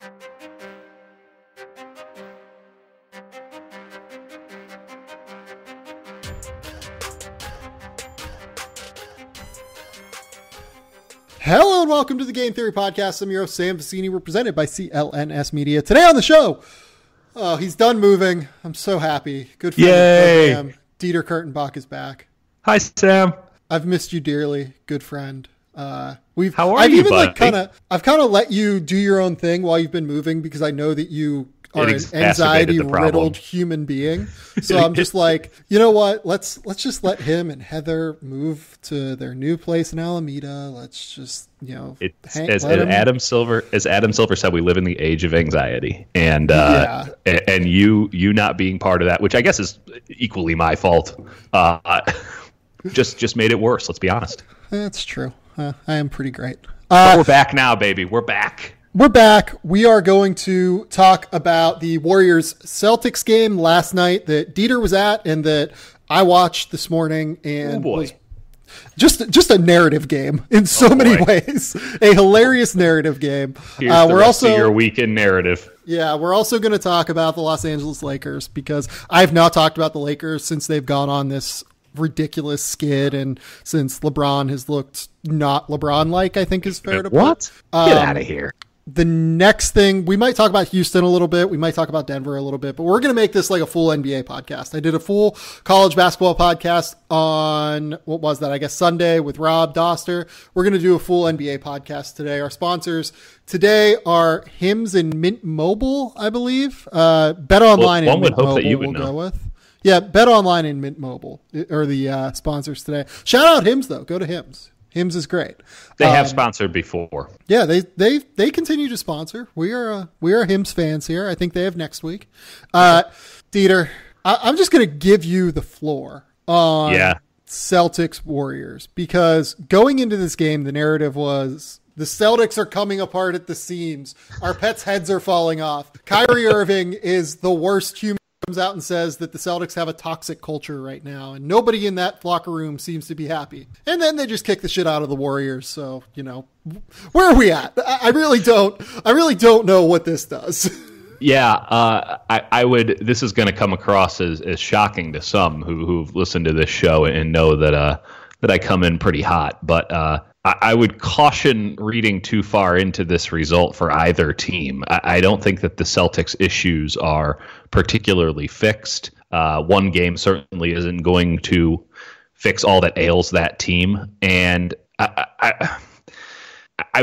Hello and welcome to the Game Theory Podcast. I'm your host, Sam Vicini. We're presented by CLNS Media. Today on the show, he's done moving. I'm so happy. Good friend of the program, Dieter Kurtenbach is back. Hi, Sam. I've missed you dearly, good friend. How are you, buddy? I've kind of let you do your own thing while you've been moving because I know that you are an anxiety-riddled human being. So I'm just like, you know what? Let's just let him and Heather move to their new place in Alameda. Let's just, as Adam Silver said, we live in the age of anxiety, and and you not being part of that, which I guess is equally my fault, just made it worse. Let's be honest. That's true. I am pretty great. But we're back now, baby. We're back. We're back. We are going to talk about the Warriors Celtics game last night that Dieter was at and that I watched this morning, and was just a narrative game in so many ways. A hilarious narrative game. Here's the rest of your weekend narrative. Yeah, we're also going to talk about the Los Angeles Lakers because I've not talked about the Lakers since they've gone on this ridiculous skid and since LeBron has looked not LeBron-like, I think is fair to put. What? Get out of here. The next thing, we might talk about Houston a little bit. We might talk about Denver a little bit, but we're going to make this like a full NBA podcast. I did a full college basketball podcast on, what was that? I guess Sunday with Rob Doster. We're going to do a full NBA podcast today. Our sponsors today are Hims and Mint Mobile, I believe. Bet Online and Mint Mobile we'll go with. Yeah, Bet Online and Mint Mobile are the sponsors today. Shout out Hims though. Go to Hims. Hims is great. They have sponsored before. Yeah, they continue to sponsor. We are Hims fans here. I think they have next week. Dieter, I'm just going to give you the floor on Celtics Warriors because going into this game, the narrative was the Celtics are coming apart at the seams. Our pets' heads are falling off. Kyrie Irving is the worst human. Comes out and says that the Celtics have a toxic culture right now and nobody in that locker room seems to be happy. And then they just kick the shit out of the Warriors. So, where are we at? I really don't know what this does. Yeah. I would, this is going to come across as shocking to some who've listened to this show and know that I come in pretty hot, but, I would caution reading too far into this result for either team. I don't think that the Celtics' issues are particularly fixed. One game certainly isn't going to fix all that ails that team. And I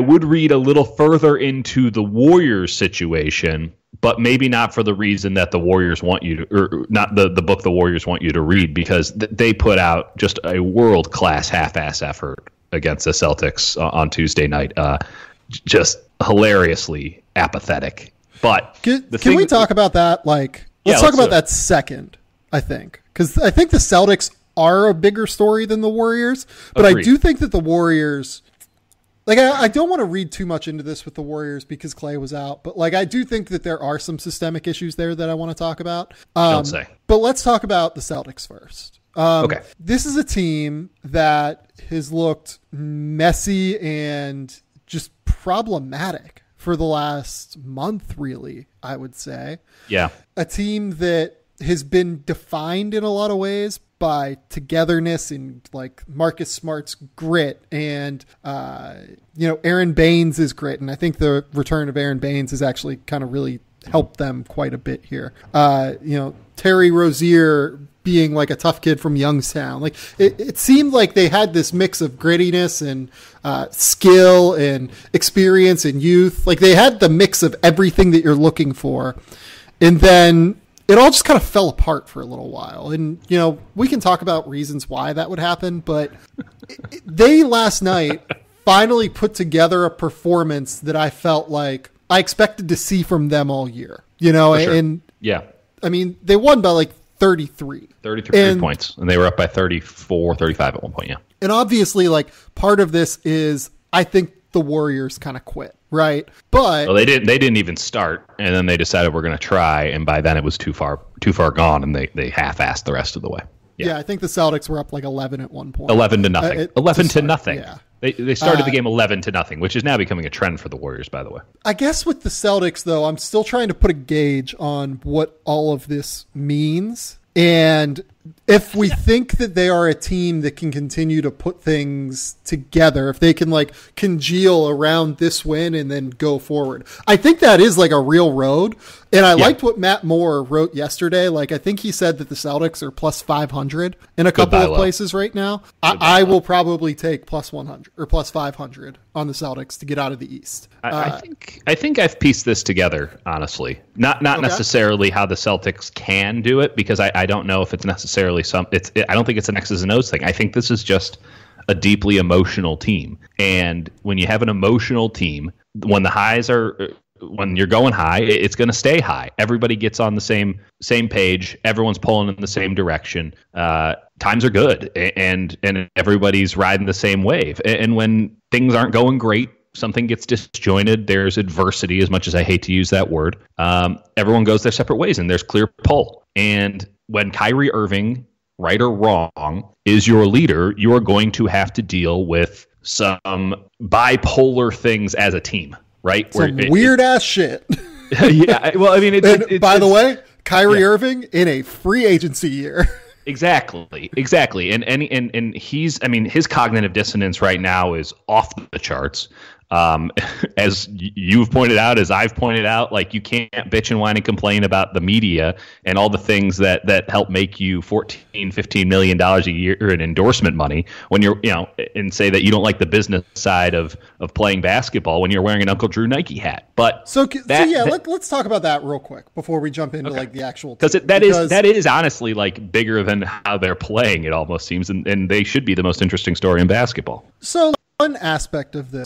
would read a little further into the Warriors situation, but maybe not for the reason that the Warriors want you to, or not the book the Warriors want you to read, because they put out just a world-class half-ass effort against the Celtics on Tuesday night. Just hilariously apathetic. But can we talk about that? Let's talk about that second, I think. Because I think the Celtics are a bigger story than the Warriors. But agreed. I do think that the Warriors... I don't want to read too much into this with the Warriors because Clay was out. But I do think that there are some systemic issues there that I want to talk about. Don't say. But let's talk about the Celtics first. Okay. This is a team that has looked messy and just problematic for the last month, really, I would say. Yeah. A team that has been defined in a lot of ways by togetherness and Marcus Smart's grit and, Aaron Baines' grit. And I think the return of Aaron Baines has actually kind of really helped them quite a bit here. Terry Rozier being a tough kid from Youngstown. It seemed like they had this mix of grittiness and skill and experience and youth. They had the mix of everything that you're looking for. And then it all just kind of fell apart for a little while. And, we can talk about reasons why that would happen, but they last night finally put together a performance that I felt like I expected to see from them all year, sure. And yeah, I mean, they won by 33 points, and they were up by 34, 35 at one point. Yeah. And obviously part of this is, I think the Warriors kind of quit. Right. But they didn't even start. And then they decided we're going to try. And by then it was too far gone. And they half-assed the rest of the way. Yeah. I think the Celtics were up 11 at one point. 11 to nothing. 11 to nothing. Yeah. They started the game 11-0, which is now becoming a trend for the Warriors, by the way. I guess with the Celtics, though, I'm still trying to put a gauge on what all of this means. And if we think that they are a team that can continue to put things together, if they can like congeal around this win and then go forward, I think that is like a real road. And I liked what Matt Moore wrote yesterday. Like, I think he said that the Celtics are plus 500 in a couple of places right now. I will probably take plus 100 or plus 500 on the Celtics to get out of the East. I think I've pieced this together, honestly. Not necessarily how the Celtics can do it, because I don't know if it's necessarily I don't think it's an X's and O's thing. I think this is just a deeply emotional team. And when you have an emotional team, when the highs are... when you're going high, it's going to stay high. Everybody gets on the same page. Everyone's pulling in the same direction. Times are good, and everybody's riding the same wave. And when things aren't going great, something gets disjointed. There's adversity, as much as I hate to use that word. Everyone goes their separate ways, and there's clear pull. And when Kyrie Irving, right or wrong, is your leader, you are going to have to deal with some bipolar things as a team. Right? Some weird ass shit. Yeah. Well, I mean, by the way, Kyrie Irving in a free agency year. Exactly. And he's, I mean, his cognitive dissonance right now is off the charts. As you've pointed out, as I've pointed out, like, you can't bitch and whine and complain about the media and all the things that help make you $14-15 million a year in endorsement money when you're, and say that you don't like the business side of playing basketball when you're wearing an Uncle Drew Nike hat. But let's talk about that real quick before we jump into like the actual, because that is honestly like bigger than how they're playing. It almost seems, and they should be the most interesting story in basketball. So one aspect of this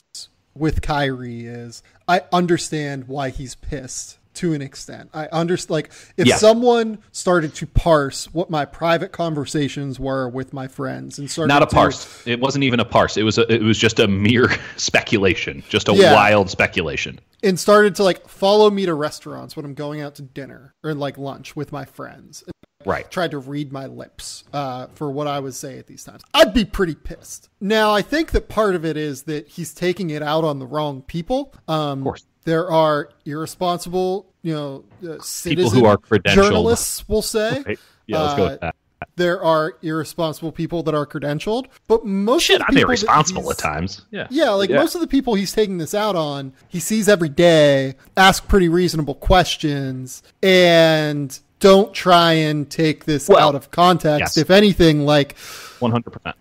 with Kyrie is I understand why he's pissed to an extent. I understand, like, if someone started to parse what my private conversations were with my friends and started not a parse. It wasn't even a parse. It was just a mere speculation, just a wild speculation. And started to like follow me to restaurants when I'm going out to dinner or like lunch with my friends. Right. Tried to read my lips for what I would say at these times. I'd be pretty pissed. Now, I think that part of it is that he's taking it out on the wrong people. Of course. There are irresponsible, citizen people who are credentialed journalists, we'll say. Right. Yeah, let's go with that. There are irresponsible people that are credentialed, but most of the I'm people irresponsible at times. Most of the people he's taking this out on, he sees every day, ask pretty reasonable questions, and don't try and take this out of context. Yes. If anything, like 100%.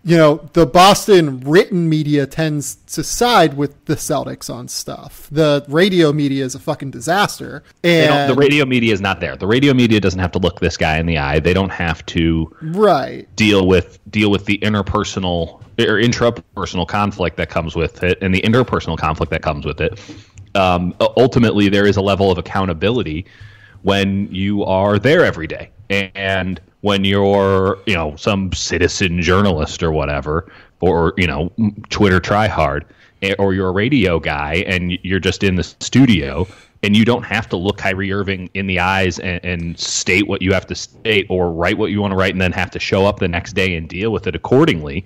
The Boston written media tends to side with the Celtics on stuff. The radio media is a fucking disaster. And the radio media is not there. The radio media doesn't have to look this guy in the eye. They don't have to deal with the interpersonal or intrapersonal conflict that comes with it and the interpersonal conflict that comes with it. Ultimately, there is a level of accountability when you are there every day. And when you're, some citizen journalist or whatever, or, Twitter tryhard, or you're a radio guy and you're just in the studio and you don't have to look Kyrie Irving in the eyes and state what you have to state or write what you want to write and then have to show up the next day and deal with it accordingly,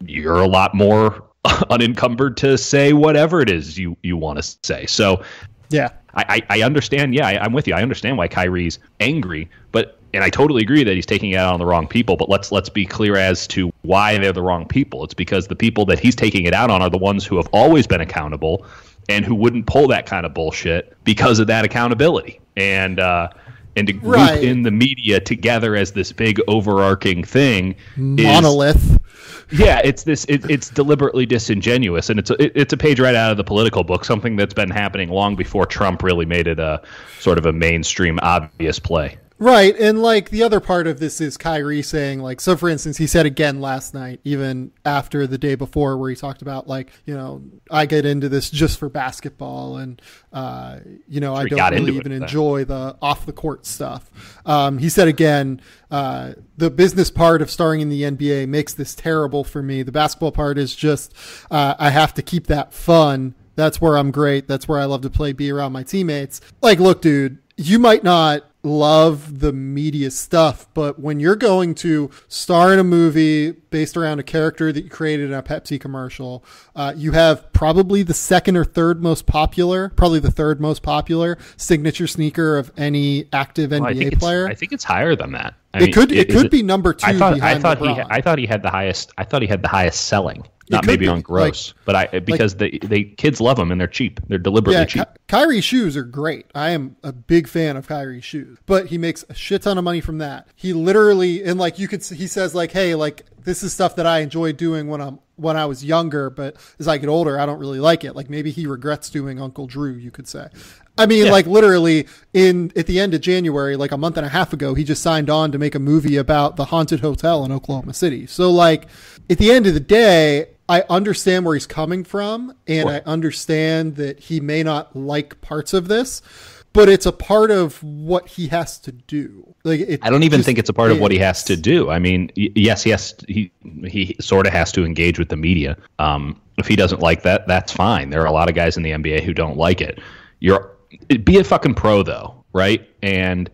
you're a lot more unencumbered to say whatever it is you want to say. So, yeah. I understand. Yeah, I'm with you. I understand why Kyrie's angry, and I totally agree that he's taking it out on the wrong people. But let's be clear as to why they're the wrong people. It's because the people that he's taking it out on are the ones who have always been accountable and who wouldn't pull that kind of bullshit because of that accountability. And to group in the media together as this big overarching thing monolith. It's deliberately disingenuous, and it's a page right out of the political book, something that's been happening long before Trump really made it a sort of a mainstream obvious play. Right, and like the other part of this is Kyrie saying, like, so for instance, he said again last night, even after the day before, where he talked about, like, I get into this just for basketball, and I don't really even enjoy the off the court stuff. He said again, the business part of starring in the NBA makes this terrible for me. The basketball part is just I have to keep that fun. That's where I'm great. That's where I love to play, be around my teammates. Like, look, dude, you might not love the media stuff, but when you're going to star in a movie based around a character that you created in a Pepsi commercial, you have probably the third most popular signature sneaker of any active NBA player. I think it's higher than that. It could be number 2 behind LeBron. I thought he had the highest selling. Not maybe on gross, but because the kids love them and they're cheap. They're deliberately cheap. Kyrie's shoes are great. I am a big fan of Kyrie's shoes, but he makes a shit ton of money from that. He literally, and like he says like, hey, like this is stuff that I enjoyed doing when I was younger, but as I get older, I don't really like it. Like maybe he regrets doing Uncle Drew, you could say. I mean, like literally at the end of January, like a month and a half ago, he just signed on to make a movie about the haunted hotel in Oklahoma City. So like at the end of the day, I understand where he's coming from, and I understand that he may not like parts of this, but it's a part of what he has to do. Like, I don't even think it's a part of what he has to do. I mean, yes, he sort of has to engage with the media. If he doesn't like that, that's fine. There are a lot of guys in the NBA who don't like it. Be a fucking pro though, right? And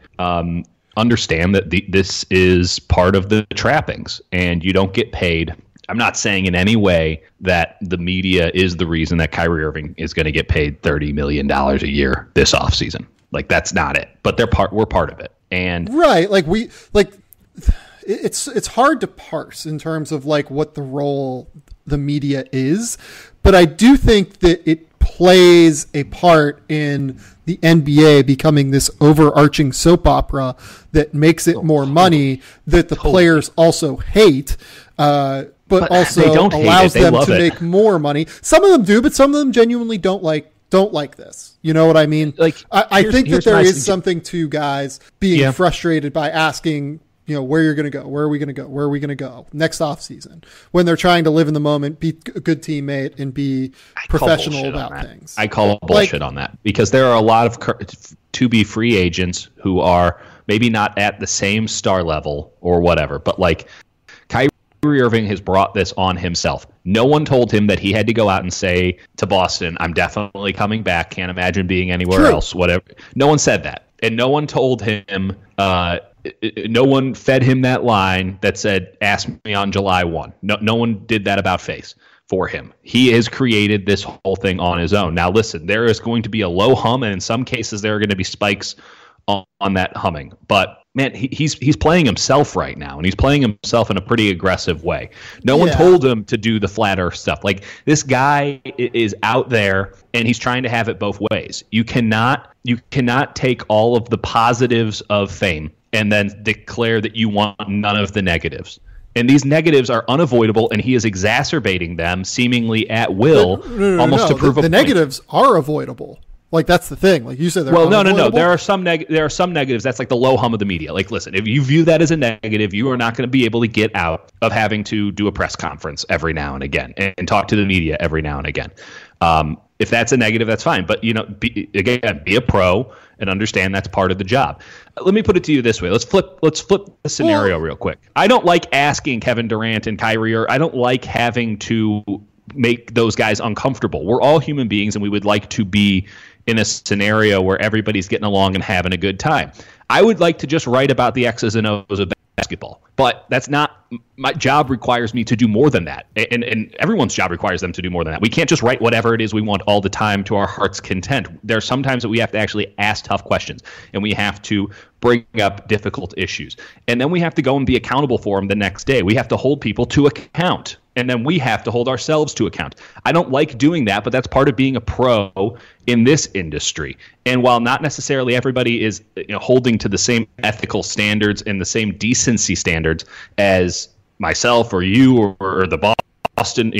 understand that this is part of the trappings, and you don't get paid. I'm not saying in any way that the media is the reason that Kyrie Irving is going to get paid $30 million a year this offseason. Like, that's not it. But we're part of it. And right, it's hard to parse in terms of like what the role the media is, but I do think that it plays a part in the NBA becoming this overarching soap opera that makes it more money that the players also hate. But also allows them to make more money. Some of them do, but some of them genuinely don't like this. You know what I mean? Like, I think that there is something to guys being frustrated by asking, where you're going to go, where are we going to go, where are we going to go next off season, when they're trying to live in the moment, be a good teammate, and be professional about things. I call bullshit on that, because there are a lot of to-be free agents who are maybe not at the same star level or whatever, but like Kyrie Irving has brought this on himself. No one told him that he had to go out and say to Boston, I'm definitely coming back, can't imagine being anywhere else, whatever. No one said that. And no one told him, no one fed him that line that said, ask me on July 1. No one did that about face for him. He has created this whole thing on his own. Now, listen, there is going to be a low hum, and in some cases there are going to be spikes on that humming. But man, he's playing himself right now, and he's playing himself in a pretty aggressive way. No one told him to do the flat earth stuff. Like, this guy is out there, and he's trying to have it both ways. You cannot take all of the positives of fame and then declare that you want none of the negatives. And these negatives are unavoidable, and he is exacerbating them seemingly at will, to prove a point. The negatives are avoidable. Like, that's the thing. Like you said, they're no. There are some negatives. That's like the low hum of the media. Like, listen, if you view that as a negative, you are not going to be able to get out of having to do a press conference every now and again and talk to the media every now and again. If that's a negative, that's fine. But be a pro and understand that's part of the job. Let me put it to you this way. Let's flip the scenario real quick. I don't like asking Kevin Durant and Kyrie, or I don't like having to make those guys uncomfortable. We're all human beings, and we would like to be in a scenario where everybody's getting along and having a good time. I would like to just write about the X's and O's of basketball, but that's not my job. Requires me to do more than that, and everyone's job requires them to do more than that. We can't just write whatever it is we want all the time to our heart's content. There are some times that we have to actually ask tough questions, and we have to bring up difficult issues, and then we have to go and be accountable for them the next day. We have to hold people to account, and then we have to hold ourselves to account. I don't like doing that, but that's part of being a pro in this industry. And while not necessarily everybody is holding to the same ethical standards and the same decency standards as myself or you or the Boston,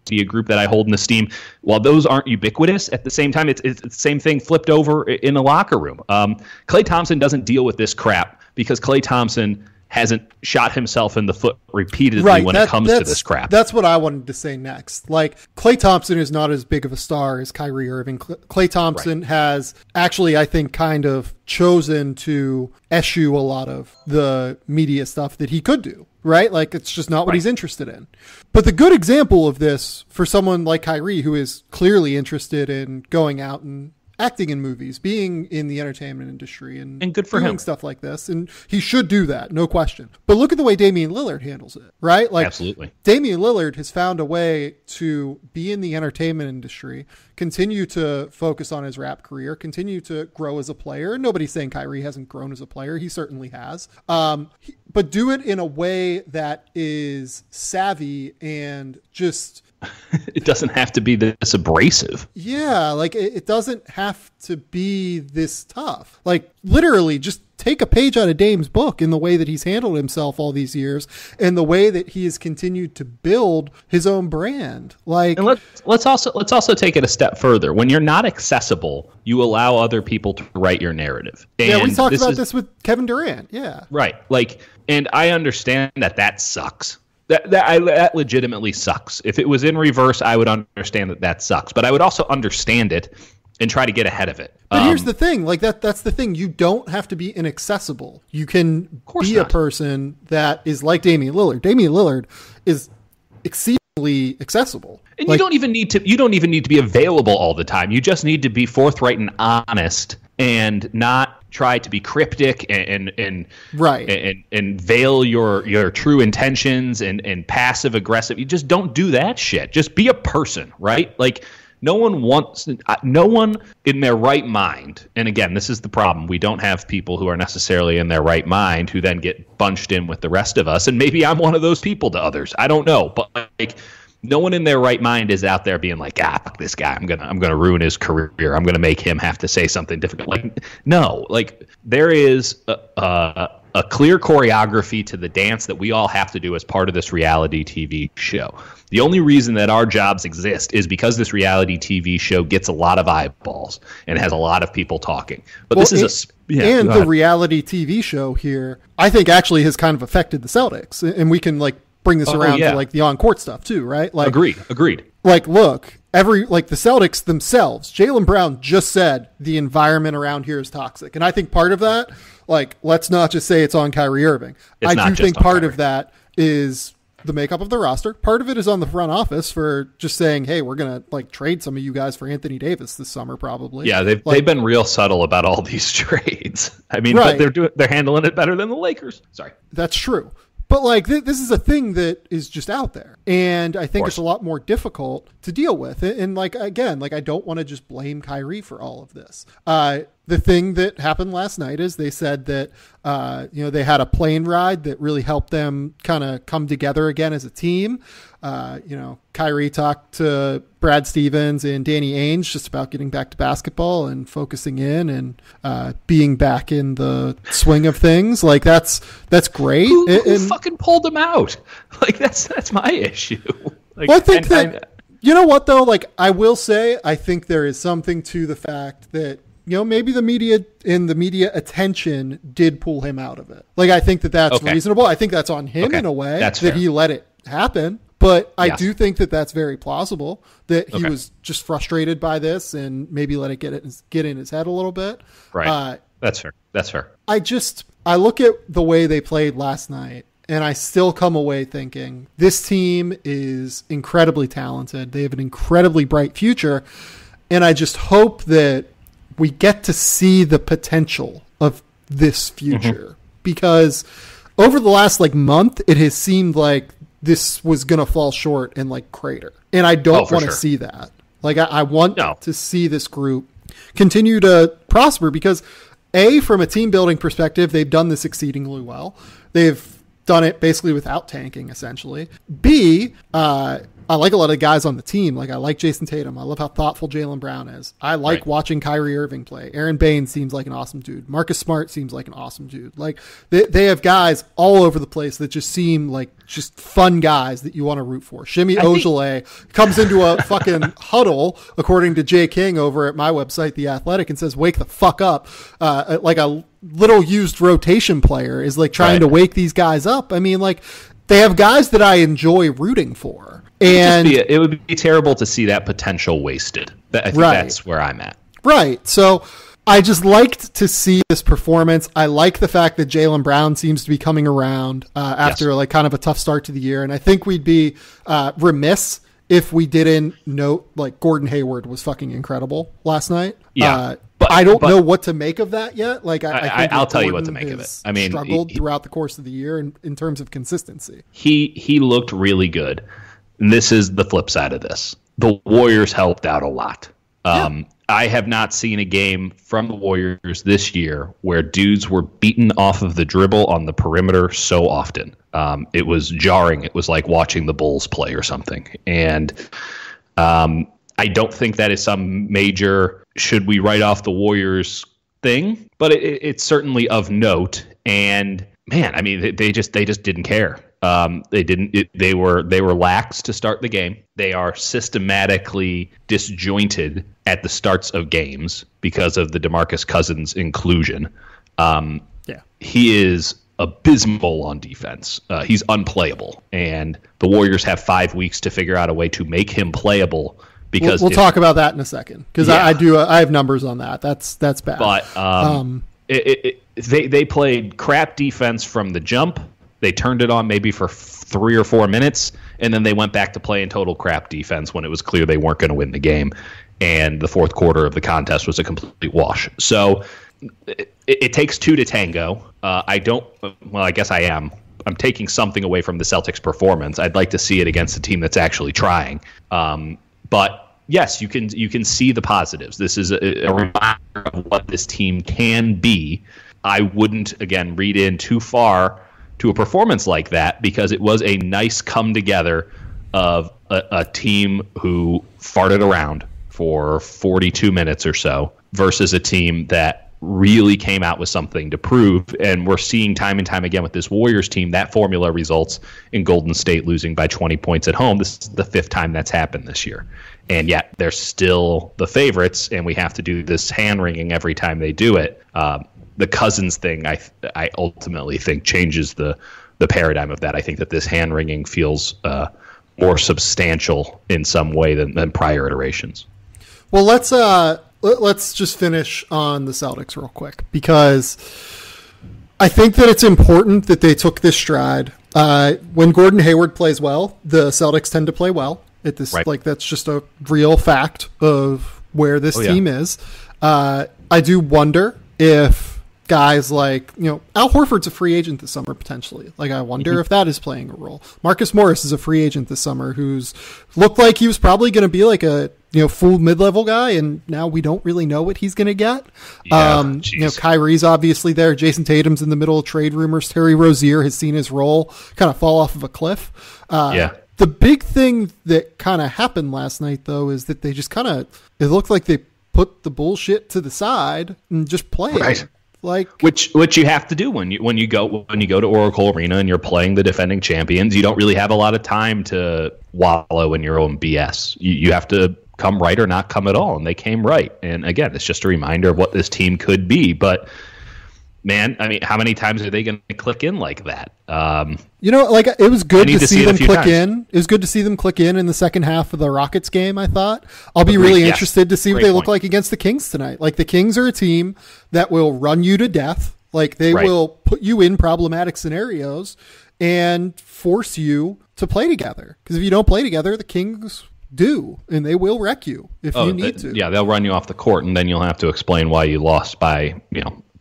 media group that I hold in esteem, while those aren't ubiquitous, at the same time, it's the same thing flipped over in the locker room. Klay Thompson doesn't deal with this crap because Klay Thompson hasn't shot himself in the foot repeatedly when it comes to this crap. That's what I wanted to say next. Like, Klay Thompson is not as big of a star as Kyrie Irving. Klay Thompson has actually, I think, kind of chosen to eschew a lot of the media stuff that he could do, right? Like, it's just not what he's interested in. But the good example of this for someone like Kyrie, who is clearly interested in going out and acting in movies, being in the entertainment industry, and good for doing him. stuff like this. And he should do that, no question. But look at the way Damian Lillard handles it, right? Like, absolutely. Damian Lillard has found a way to be in the entertainment industry, continue to focus on his rap career, continue to grow as a player. Nobody's saying Kyrie hasn't grown as a player. He certainly has. But do it in a way that is savvy and just... It doesn't have to be this abrasive. Yeah, like it doesn't have to be this tough. Like, literally, just take a page out of Dame's book in the way that he's handled himself all these years and the way that he has continued to build his own brand. Like, and let's also take it a step further. When you're not accessible, you allow other people to write your narrative. And yeah, we talked about this with Kevin Durant. Yeah, right. Like, and I understand that sucks. That legitimately sucks. If it was in reverse, I would understand that sucks. But I would also understand it and try to get ahead of it. But here's the thing. Like, that's the thing. You don't have to be inaccessible. You can be a person that is like Damian Lillard. Damian Lillard is exceedingly accessible. And you don't even need to be available all the time. You just need to be forthright and honest and not try to be cryptic and veil your true intentions and passive aggressive. You just don't do that shit. Just be a person, right? Like, no one in their right mind. And again, this is the problem. We don't have people who are necessarily in their right mind who then get bunched in with the rest of us. And maybe I'm one of those people to others. I don't know. But like, no one in their right mind is out there being like, fuck this guy. I'm gonna ruin his career. I'm gonna make him have to say something different. Like, no, like, there is a clear choreography to the dance that we all have to do as part of this reality TV show. The only reason that our jobs exist is because this reality TV show gets a lot of eyeballs and has a lot of people talking. But the reality TV show here, I think, actually has kind of affected the Celtics, and we can like bring this around to like the on-court stuff too, right? Like, agreed. Like, look, the Celtics themselves, Jaylen Brown just said the environment around here is toxic. And I think part of that, like, let's not just say it's on Kyrie Irving. I do think part of that is the makeup of the roster. Part of it is on the front office for just saying, hey, we're going to like trade some of you guys for Anthony Davis this summer, probably. Yeah, they've been real subtle about all these trades. I mean, right. But they're handling it better than the Lakers. Sorry. That's true. But like this is a thing that is just out there, and I think it's a lot more difficult to deal with. And like, again, like, I don't want to just blame Kyrie for all of this. The thing that happened last night is they said that they had a plane ride that really helped them kind of come together again as a team. Kyrie talked to Brad Stevens and Danny Ainge just about getting back to basketball and focusing in and being back in the swing of things. Like, that's great. Who fucking pulled them out? Like, that's my issue. Like, well, I think you know what though? Like, I will say, I think there is something to the fact that, maybe the media and the media attention did pull him out of it. Like, I think that's reasonable. I think that's on him in a way that he let it happen. But I do think that that's very plausible, that he was just frustrated by this and maybe let it get in his head a little bit. Right. That's fair. I look at the way they played last night, and I still come away thinking this team is incredibly talented. They have an incredibly bright future. And I just hope that we get to see the potential of this future, because over the last month, it has seemed like this was going to fall short and crater. And I don't want to see that. I want to see this group continue to prosper, because from a team building perspective, they've done this exceedingly well. They've done it basically without tanking, essentially. B, I like a lot of the guys on the team. I like Jason Tatum. I love how thoughtful Jaylen Brown is. I like watching Kyrie Irving play. Aaron Baines seems like an awesome dude. Marcus Smart seems like an awesome dude. They have guys all over the place that just seem like just fun guys that you want to root for. Shimmy Ojale comes into a fucking huddle, according to Jay King over at my website, The Athletic, and says, "Wake the fuck up." Like a little used rotation player is trying to wake these guys up. I mean, they have guys that I enjoy rooting for. And it would be terrible to see that potential wasted. I think that's where I'm at. Right. So I just liked to see this performance. I like the fact that Jaylen Brown seems to be coming around after kind of a tough start to the year. And I think we'd be remiss if we didn't note, like, Gordon Hayward was fucking incredible last night. Yeah. I don't know what to make of that yet. Like, I think I'll tell you what to make of it. I mean, struggled throughout the course of the year in terms of consistency. He looked really good. And this is the flip side of this. The Warriors helped out a lot. I have not seen a game from the Warriors this year where dudes were beaten off of the dribble on the perimeter so often. It was jarring. It was like watching the Bulls play or something. And I don't think that is some major should we write off the Warriors thing, but it's certainly of note. And man, I mean, they just didn't care. They were lax to start the game. They are systematically disjointed at the starts of games because of the DeMarcus Cousins inclusion. He is abysmal on defense. He's unplayable, and the Warriors have 5 weeks to figure out a way to make him playable. Because we'll talk about that in a second, because I have numbers on that. That's bad. But they played crap defense from the jump. They turned it on maybe for 3 or 4 minutes, and then they went back to playing total crap defense when it was clear they weren't going to win the game. And the fourth quarter of the contest was a complete wash. So it takes two to tango. I guess I am. I'm taking something away from the Celtics' performance. I'd like to see it against a team that's actually trying. But yes, you can see the positives. This is a reminder of what this team can be. I wouldn't, again, read in too far to a performance like that, because it was a nice come together of a team who farted around for 42 minutes or so versus a team that really came out with something to prove. And we're seeing time and time again with this Warriors team, that formula results in Golden State losing by 20 points at home. This is the 5th time that's happened this year. And yet they're still the favorites, and we have to do this hand-wringing every time they do it. The Cousins thing, I ultimately think, changes the paradigm of that. I think that this hand-wringing feels more substantial in some way than prior iterations. Well, let's just finish on the Celtics real quick, because I think that it's important that they took this stride. When Gordon Hayward plays well, the Celtics tend to play well. Like, that's just a real fact of where this team is. I do wonder if guys like, Al Horford's a free agent this summer, potentially. Like, I wonder if that is playing a role. Marcus Morris is a free agent this summer who's looked like he was probably going to be like a, full mid-level guy, and now we don't really know what he's going to get. Kyrie's obviously there. Jason Tatum's in the middle of trade rumors. Terry Rozier has seen his role kind of fall off of a cliff. The big thing that kind of happened last night, though, is that they just it looked like they put the bullshit to the side and just played. Right. Like, which you have to do when you go to Oracle Arena and you're playing the defending champions. You don't really have a lot of time to wallow in your own BS. You have to come right or not come at all, and they came right. And again, it's just a reminder of what this team could be. But man, I mean, how many times are they going to click in like that? It was good to see them click in. It was good to see them click in the second half of the Rockets game, I thought. I'll be really interested to see what they look like against the Kings tonight. Like, the Kings are a team that will run you to death. Like, they will put you in problematic scenarios and force you to play together. Because if you don't play together, the Kings do, and they will wreck you if you need to. Yeah, they'll run you off the court, and then you'll have to explain why you lost by,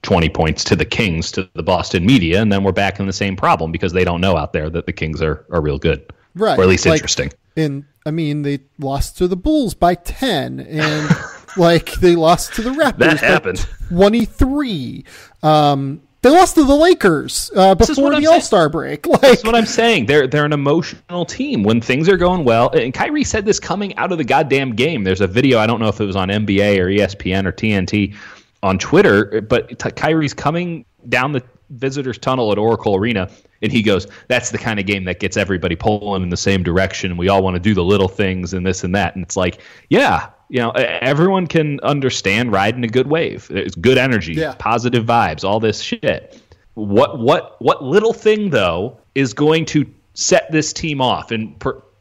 20 points to the Kings, to the Boston media, and then we're back in the same problem because they don't know out there that the Kings are real good. Right. Or at least interesting. And, I mean, they lost to the Bulls by 10, and, they lost to the Raptors that happened. 23. They lost to the Lakers before the All-Star break. That's what I'm saying. They're an emotional team when things are going well. And Kyrie said this coming out of the goddamn game. There's a video, I don't know if it was on NBA or ESPN or TNT, on Twitter, but Kyrie's coming down the visitors tunnel at Oracle Arena, and he goes, that's the kind of game that gets everybody pulling in the same direction. We all want to do the little things and this and that. And it's like, everyone can understand riding a good wave. It's good energy, positive vibes, all this shit. What little thing, though, is going to set this team off, and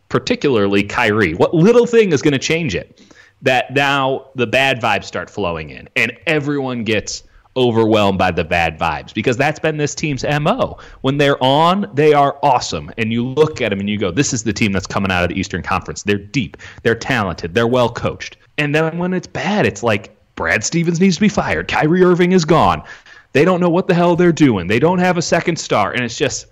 particularly Kyrie? What little thing is going to change it? That now the bad vibes start flowing in, and everyone gets overwhelmed by the bad vibes, because that's been this team's MO. When they're on, they are awesome. And you look at them and you go, this is the team that's coming out of the Eastern Conference. They're deep. They're talented. They're well coached. And then when it's bad, it's like Brad Stevens needs to be fired. Kyrie Irving is gone. They don't know what the hell they're doing. They don't have a second star. And it's just,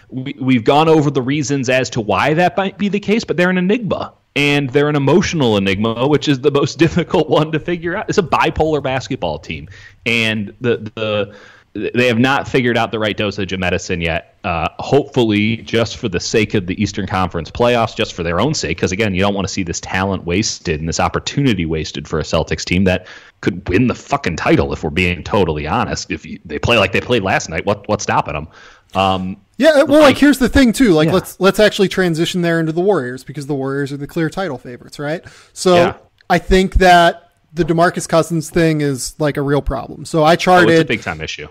we've gone over the reasons as to why that might be the case, but they're an enigma. And they're an emotional enigma, which is the most difficult one to figure out. It's a bipolar basketball team. And they have not figured out the right dosage of medicine yet. Hopefully, just for the sake of the Eastern Conference playoffs, just for their own sake, because, again, you don't want to see this talent wasted and this opportunity wasted for a Celtics team that could win the fucking title, if we're being totally honest. If they play like they played last night, what's stopping them? Yeah, well, here's the thing too. Let's actually transition there into the Warriors, because the Warriors are the clear title favorites, right? So I think that the DeMarcus Cousins thing is like a real problem. So I charted it's a big time issue.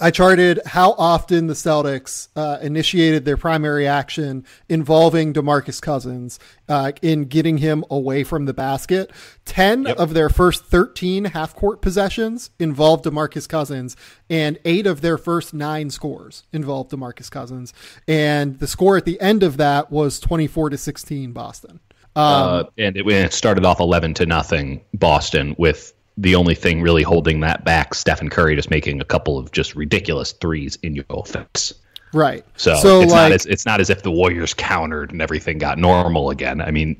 I charted how often the Celtics initiated their primary action involving DeMarcus Cousins in getting him away from the basket. 10 of their first 13 half-court possessions involved DeMarcus Cousins, and 8 of their first 9 scores involved DeMarcus Cousins. And the score at the end of that was 24-16 Boston. And it started off 11-0 Boston, with the only thing really holding that back, Stephen Curry just making a couple of just ridiculous threes in your face. Right. So it's not as if the Warriors countered and everything got normal again. I mean,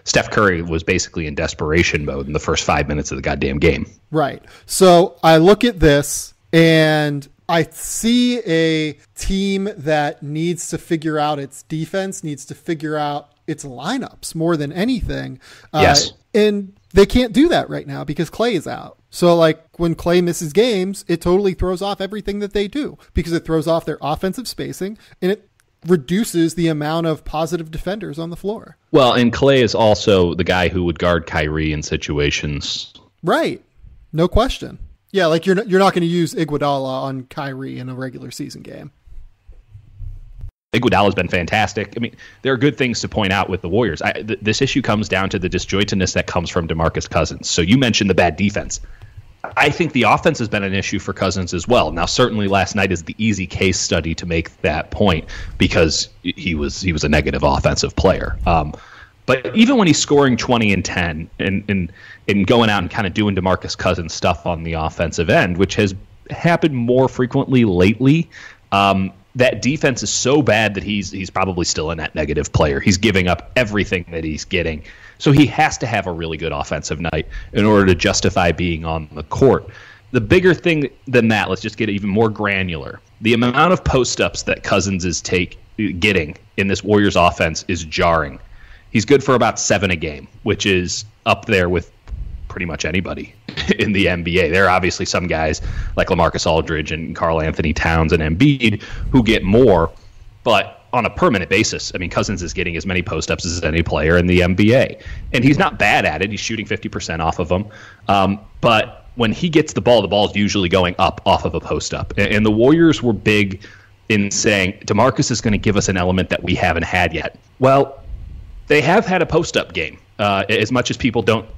Steph Curry was basically in desperation mode in the first 5 minutes of the goddamn game. Right. So I look at this and I see a team that needs to figure out its defense, needs to figure out its lineups more than anything. Yes. And they can't do that right now because Klay is out. So like when Klay misses games, it totally throws off everything that they do, because it throws off their offensive spacing and it reduces the amount of positive defenders on the floor. Well, and Klay is also the guy who would guard Kyrie in situations. Right. No question. Yeah, like you're not going to use Iguodala on Kyrie in a regular season game. Iguodala has been fantastic. I mean, there are good things to point out with the Warriors. This issue comes down to the disjointedness that comes from DeMarcus Cousins. So you mentioned the bad defense. I think the offense has been an issue for Cousins as well. Now, certainly last night is the easy case study to make that point, because he was a negative offensive player. But even when he's scoring 20 and 10 and going out and kind of doing DeMarcus Cousins stuff on the offensive end, which has happened more frequently lately, that defense is so bad that he's probably still a net negative player. He's giving up everything that he's getting. So he has to have a really good offensive night in order to justify being on the court. The bigger thing than that, let's just get even more granular. The amount of post-ups that Cousins is getting in this Warriors offense is jarring. He's good for about 7 a game, which is up there with pretty much anybody in the NBA. There are obviously some guys like LaMarcus Aldridge and Karl Anthony Towns and Embiid who get more, but on a permanent basis, I mean, Cousins is getting as many post-ups as any player in the NBA. And he's not bad at it. He's shooting 50% off of them. But when he gets the ball is usually going up off of a post-up. And the Warriors were big in saying, DeMarcus is going to give us an element that we haven't had yet. Well, they have had a post-up game, as much as people don't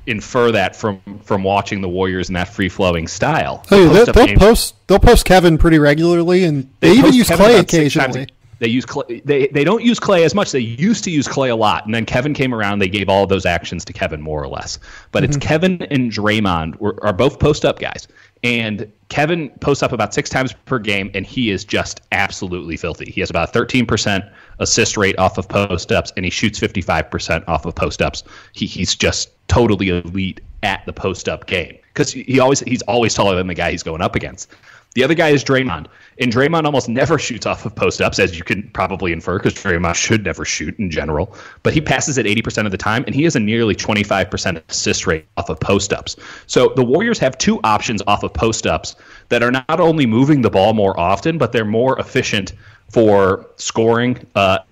infer that from watching the Warriors in that free-flowing style. Hey, they'll post Kevin pretty regularly, and they even use Klay occasionally. They use Klay. They don't use Klay as much. They used to use Klay a lot, and then Kevin came around. They gave all of those actions to Kevin, more or less. But it's Kevin and Draymond are both post-up guys, and Kevin posts up about 6 times per game, and he is just absolutely filthy. He has about 13% assist rate off of post-ups, and he shoots 55% off of post-ups. He's just totally elite at the post-up game, because he's always taller than the guy he's going up against. The other guy is Draymond, and Draymond almost never shoots off of post-ups, as you can probably infer, because Draymond should never shoot in general. But he passes it 80% of the time, and he has a nearly 25% assist rate off of post-ups. So the Warriors have 2 options off of post-ups that are not only moving the ball more often, but they're more efficient for scoring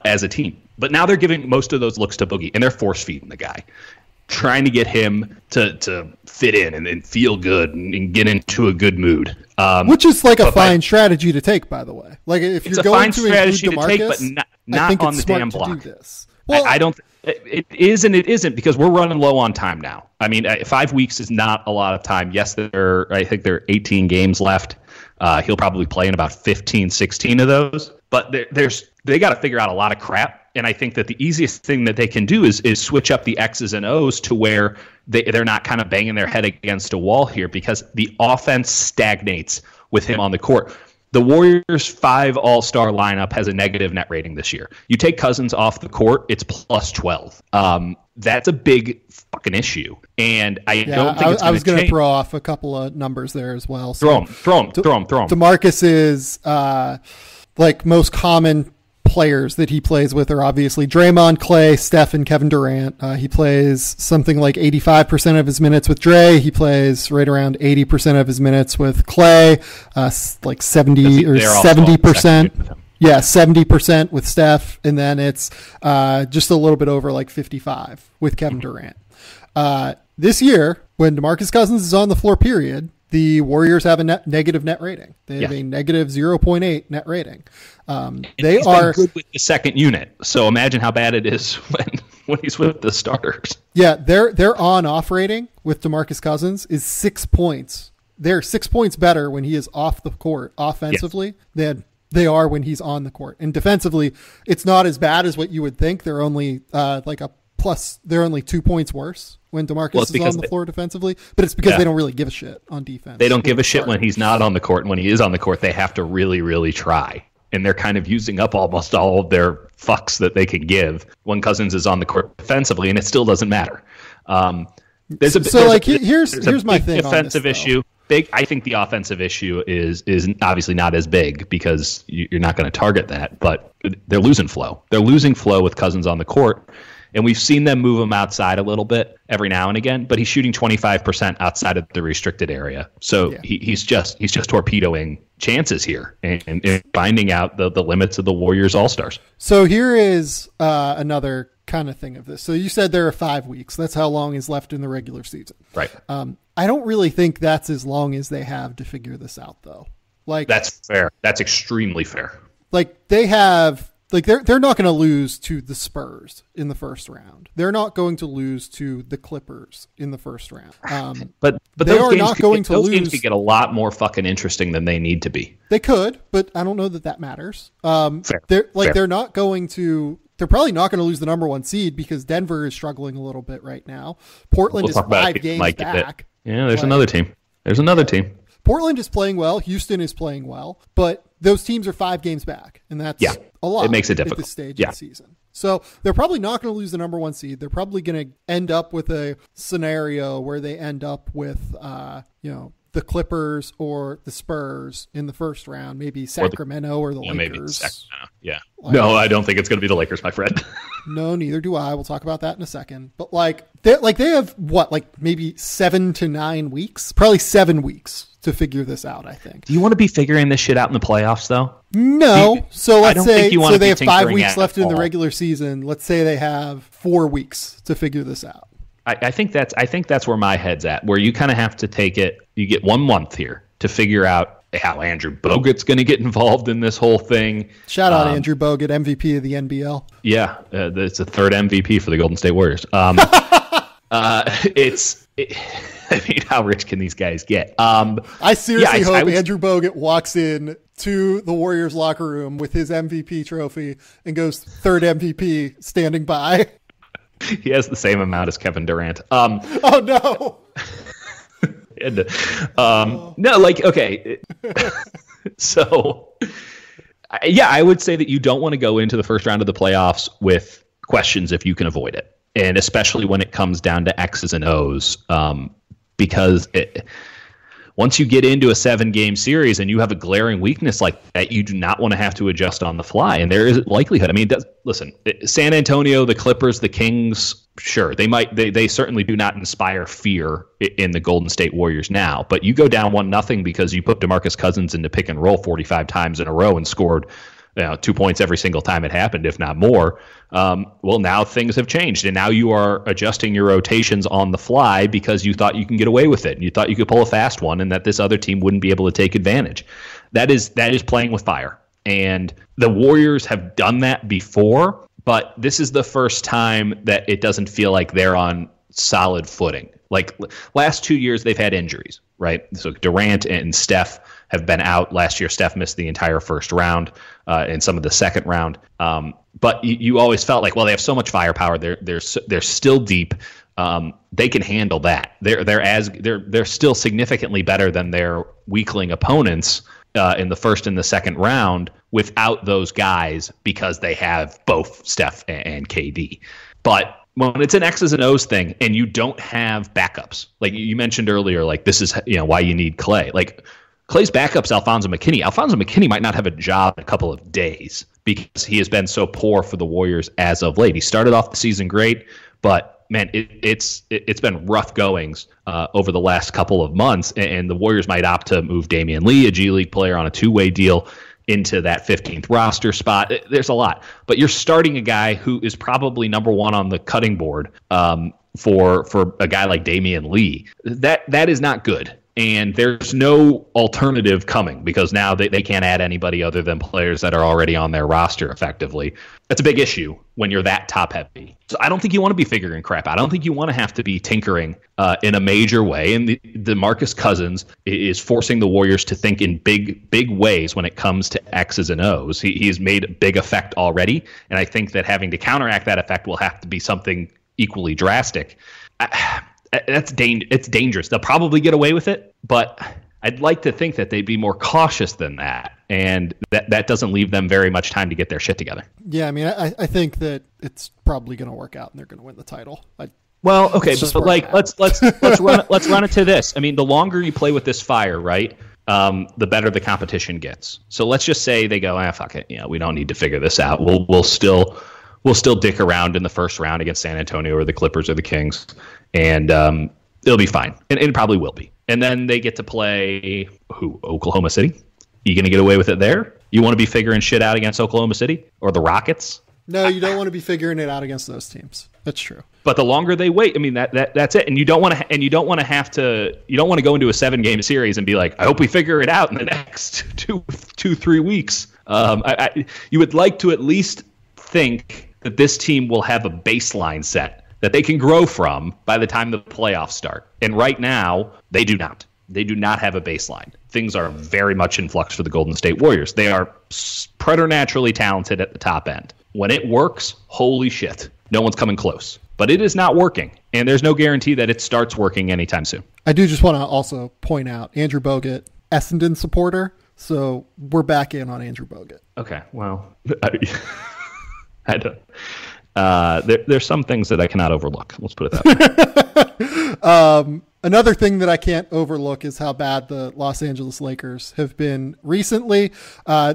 as a team. But now they're giving most of those looks to Boogie, and they're force-feeding the guy, trying to get him to fit in and feel good and get into a good mood. Which is like a fine strategy to take, by the way. Like if you're going to include DeMarcus, but not on the damn block. Well, I don't. It is and it isn't, because we're running low on time now. I mean, 5 weeks is not a lot of time. Yes, I think there are 18 games left. He'll probably play in about 15, 16 of those. But they got to figure out a lot of crap. And I think that the easiest thing that they can do is switch up the X's and O's to where they're not kind of banging their head against a wall here, because the offense stagnates with him on the court. The Warriors' 5 all-star lineup has a negative net rating this year. You take Cousins off the court, it's plus 12. That's a big fucking issue. And I don't think it's going to change. I was going to throw off a couple of numbers there as well. So throw them. DeMarcus is most common players that he plays with are obviously Draymond, Clay, Steph, and Kevin Durant. He plays something like 85% of his minutes with Dre. He plays right around 80% of his minutes with Clay, like 70 or 70%. Yeah, 70% with Steph, and then it's just a little bit over like 55 with Kevin Durant. This year, when DeMarcus Cousins is on the floor, period, the Warriors have a negative net rating. They have a negative 0.8 net rating. They are good with the second unit. So imagine how bad it is when he's with the starters. Yeah, their on-off rating with DeMarcus Cousins is 6 points. They're 6 points better when he is off the court offensively than they are when he's on the court. And defensively, it's not as bad as what you would think. They're only they're only 2 points worse when DeMarcus is on the floor defensively, but it's because they don't really give a shit on defense. They don't give a shit when he's not on the court, and when he is on the court, they have to really, really try. And they're kind of using up almost all of their fucks that they can give when Cousins is on the court defensively, and it still doesn't matter. Here's my thing. Defensive issue. I think the offensive issue is obviously not as big, because you're not going to target that, but they're losing flow. They're losing flow with Cousins on the court. And we've seen them move him outside a little bit every now and again, but he's shooting 25% outside of the restricted area. So he's just torpedoing chances here and finding out the limits of the Warriors All-Stars. So here is another kind of thing of this. So you said there are 5 weeks. That's how long is left in the regular season. Right. I don't really think that's as long as they have to figure this out, though. That's fair. That's extremely fair. They have. They're not going to lose to the Spurs in the first round. They're not going to lose to the Clippers in the first round. But they are not going to lose. Those games could get a lot more fucking interesting than they need to be. They could, but I don't know that matters. Fair. They're not going to. They're probably not going to lose the number 1 seed, because Denver is struggling a little bit right now. Portland is 5 games back. Yeah, there's another team. Portland is playing well. Houston is playing well, but those teams are 5 games back, and that's a lot. It makes it difficult at this stage of the season. So they're probably not going to lose the number 1 seed. They're probably going to end up with a scenario where they end up with, the Clippers or the Spurs in the first round, maybe Sacramento or the Lakers. Maybe Sacramento. Yeah. No, I don't think it's going to be the Lakers, my friend. No, neither do I. We'll talk about that in a second. But they have maybe 7 to 9 weeks, probably 7 weeks to figure this out, I think. Do you want to be figuring this shit out in the playoffs, though? No. So let's say they have 5 weeks left in the regular season. Let's say they have 4 weeks to figure this out. I think that's where my head's at, where you kind of have to take it. You get 1 month here to figure out how Andrew Bogut's going to get involved in this whole thing. Shout out Andrew Bogut, MVP of the NBL. Yeah, it's the 3rd MVP for the Golden State Warriors. I mean, how rich can these guys get? I seriously hope Andrew Bogut walks in to the Warriors locker room with his MVP trophy and goes 3rd MVP standing by. He has the same amount as Kevin Durant. Oh no. Okay. So, I would say that you don't want to go into the first round of the playoffs with questions if you can avoid it. And especially when it comes down to X's and O's, because once you get into a 7-game series and you have a glaring weakness like that, you do not want to have to adjust on the fly. And there is likelihood. I mean, listen, San Antonio, the Clippers, the Kings, sure, they certainly do not inspire fear in the Golden State Warriors now. But you go down 1-0 because you put DeMarcus Cousins into pick and roll 45 times in a row and scored 2 points every single time it happened, if not more. Well, now things have changed, and now you are adjusting your rotations on the fly because you thought you can get away with it. You thought you could pull a fast one and that this other team wouldn't be able to take advantage. That is playing with fire. And the Warriors have done that before, but this is the first time that it doesn't feel like they're on solid footing. Like last 2 years, they've had injuries, right? So Durant and Steph have been out. Last year, Steph missed the entire first round and some of the second round. But you always felt like, well, they have so much firepower. They're still deep. They can handle that. They're still significantly better than their weakling opponents in the first and the second round without those guys because they have both Steph and KD. But when it's an X's and O's thing and you don't have backups, like you mentioned earlier, like this is why you need Klay. Like Klay's backup's Alfonso McKinney. Alfonso McKinney might not have a job in a couple of days because he has been so poor for the Warriors as of late. He started off the season great, but man, it's been rough goings over the last couple of months, and the Warriors might opt to move Damian Lee, a G League player, on a two-way deal into that 15th roster spot. There's a lot, but you're starting a guy who is probably number one on the cutting board for a guy like Damian Lee. That is not good. And there's no alternative coming because now they can't add anybody other than players that are already on their roster effectively. That's a big issue when you're that top heavy. So I don't think you want to be figuring crap out. I don't think you want to have to be tinkering in a major way. And the DeMarcus Cousins is forcing the Warriors to think in big ways when it comes to X's and O's. He's made a big effect already. And I think that having to counteract that effect will have to be something equally drastic. It's dangerous. They'll probably get away with it, but I'd like to think that they'd be more cautious than that, and that doesn't leave them very much time to get their shit together. Yeah, I mean, I think that it's probably going to work out, and they're going to win the title. Well, okay, but like let's run it to this. I mean, the longer you play with this fire, right, the better the competition gets. So let's just say they go, fuck it, we don't need to figure this out. We'll still dick around in the first round against San Antonio or the Clippers or the Kings, and it'll be fine. And it probably will be. And then they get to play Oklahoma City. You going to get away with it there? You want to be figuring shit out against Oklahoma City or the Rockets? No, you don't want to be figuring it out against those teams. That's true. But the longer they wait, I mean that's it. And you don't want to you don't want to go into a 7-game series and be like, I hope we figure it out in the next 2-3 weeks. You would like to at least think that this team will have a baseline set that they can grow from by the time the playoffs start. And right now, they do not. They do not have a baseline. Things are very much in flux for the Golden State Warriors. They are preternaturally talented at the top end. When it works, holy shit, no one's coming close. But it is not working, and there's no guarantee that it starts working anytime soon. I do just want to also point out Andrew Bogut, Essendon supporter, so we're back in on Andrew Bogut. Okay, well, I don't. There's some things that I cannot overlook. Let's put it that way. Another thing that I can't overlook is how bad the Los Angeles Lakers have been recently.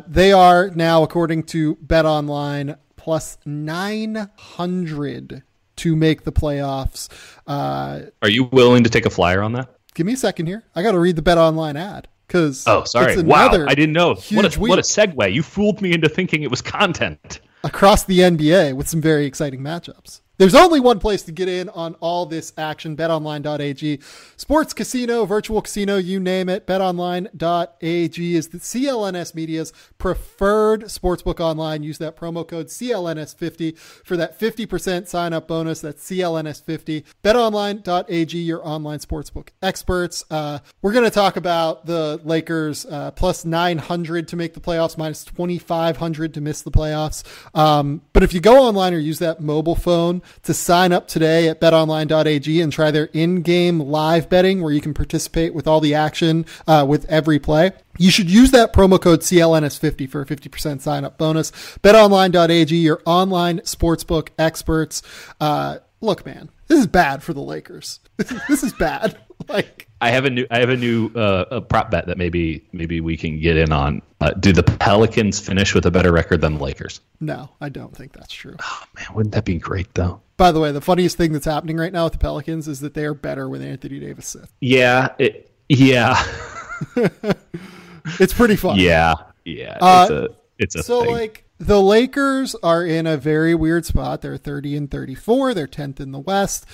They are now, according to BetOnline, plus 900 to make the playoffs. Are you willing to take a flyer on that? Give me a second here. I got to read the BetOnline ad. Sorry. Wow, I didn't know. What a segue. You fooled me into thinking it was content. Across the NBA with some very exciting matchups. There's only one place to get in on all this action, betonline.ag. Sports casino, virtual casino, you name it. Betonline.ag is the CLNS Media's preferred sportsbook online. Use that promo code CLNS50 for that 50% sign-up bonus. That's CLNS50. Betonline.ag, your online sportsbook experts. We're going to talk about the Lakers plus 900 to make the playoffs, minus 2,500 to miss the playoffs. But if you go online or use that mobile phone to sign up today at betonline.ag and try their in-game live betting where you can participate with all the action with every play, you should use that promo code CLNS50 for a 50% sign-up bonus. Betonline.ag, your online sportsbook experts. Look, man, this is bad for the Lakers. This is bad. I have a new prop bet that maybe we can get in on. Do the Pelicans finish with a better record than the Lakers? No, I don't think that's true. Oh man, wouldn't that be great though? By the way, the funniest thing that's happening right now with the Pelicans is that they are better with Anthony Davis sits. Yeah. It's pretty fun. Yeah. It's a so thing. Like the Lakers are in a very weird spot. They're 30-34. They're 10th in the West.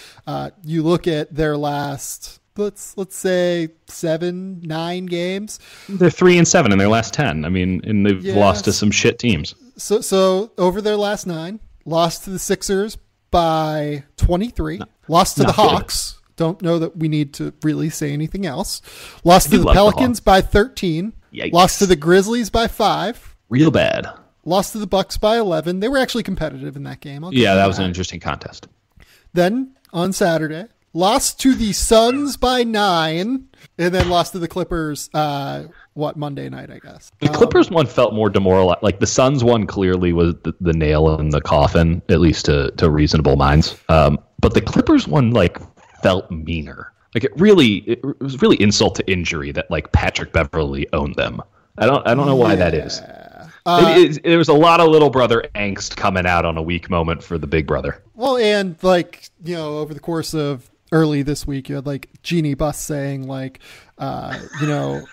You look at their last, let's say 7-9 games. They're 3-7 in their last 10. I mean, and they've lost to some shit teams. So over their last 9, lost to the Sixers by 23, lost to the Hawks. Don't know that we need to really say anything else. Lost to the Pelicans by 13. Yikes. Lost to the Grizzlies by 5. Real bad. Lost to the Bucks by 11. They were actually competitive in that game. Yeah, that was an interesting contest. Then on Saturday, lost to the Suns by 9, and then lost to the Clippers, Monday night, I guess. The Clippers one felt more demoralized. Like the Suns one clearly was the nail in the coffin, at least to reasonable minds. But the Clippers one felt meaner. Like it was really insult to injury that Patrick Beverley owned them. I don't know why that is. There was a lot of little brother angst coming out on a weak moment for the big brother. Well, and over the course of early this week, you had Jeanie Buss saying lean into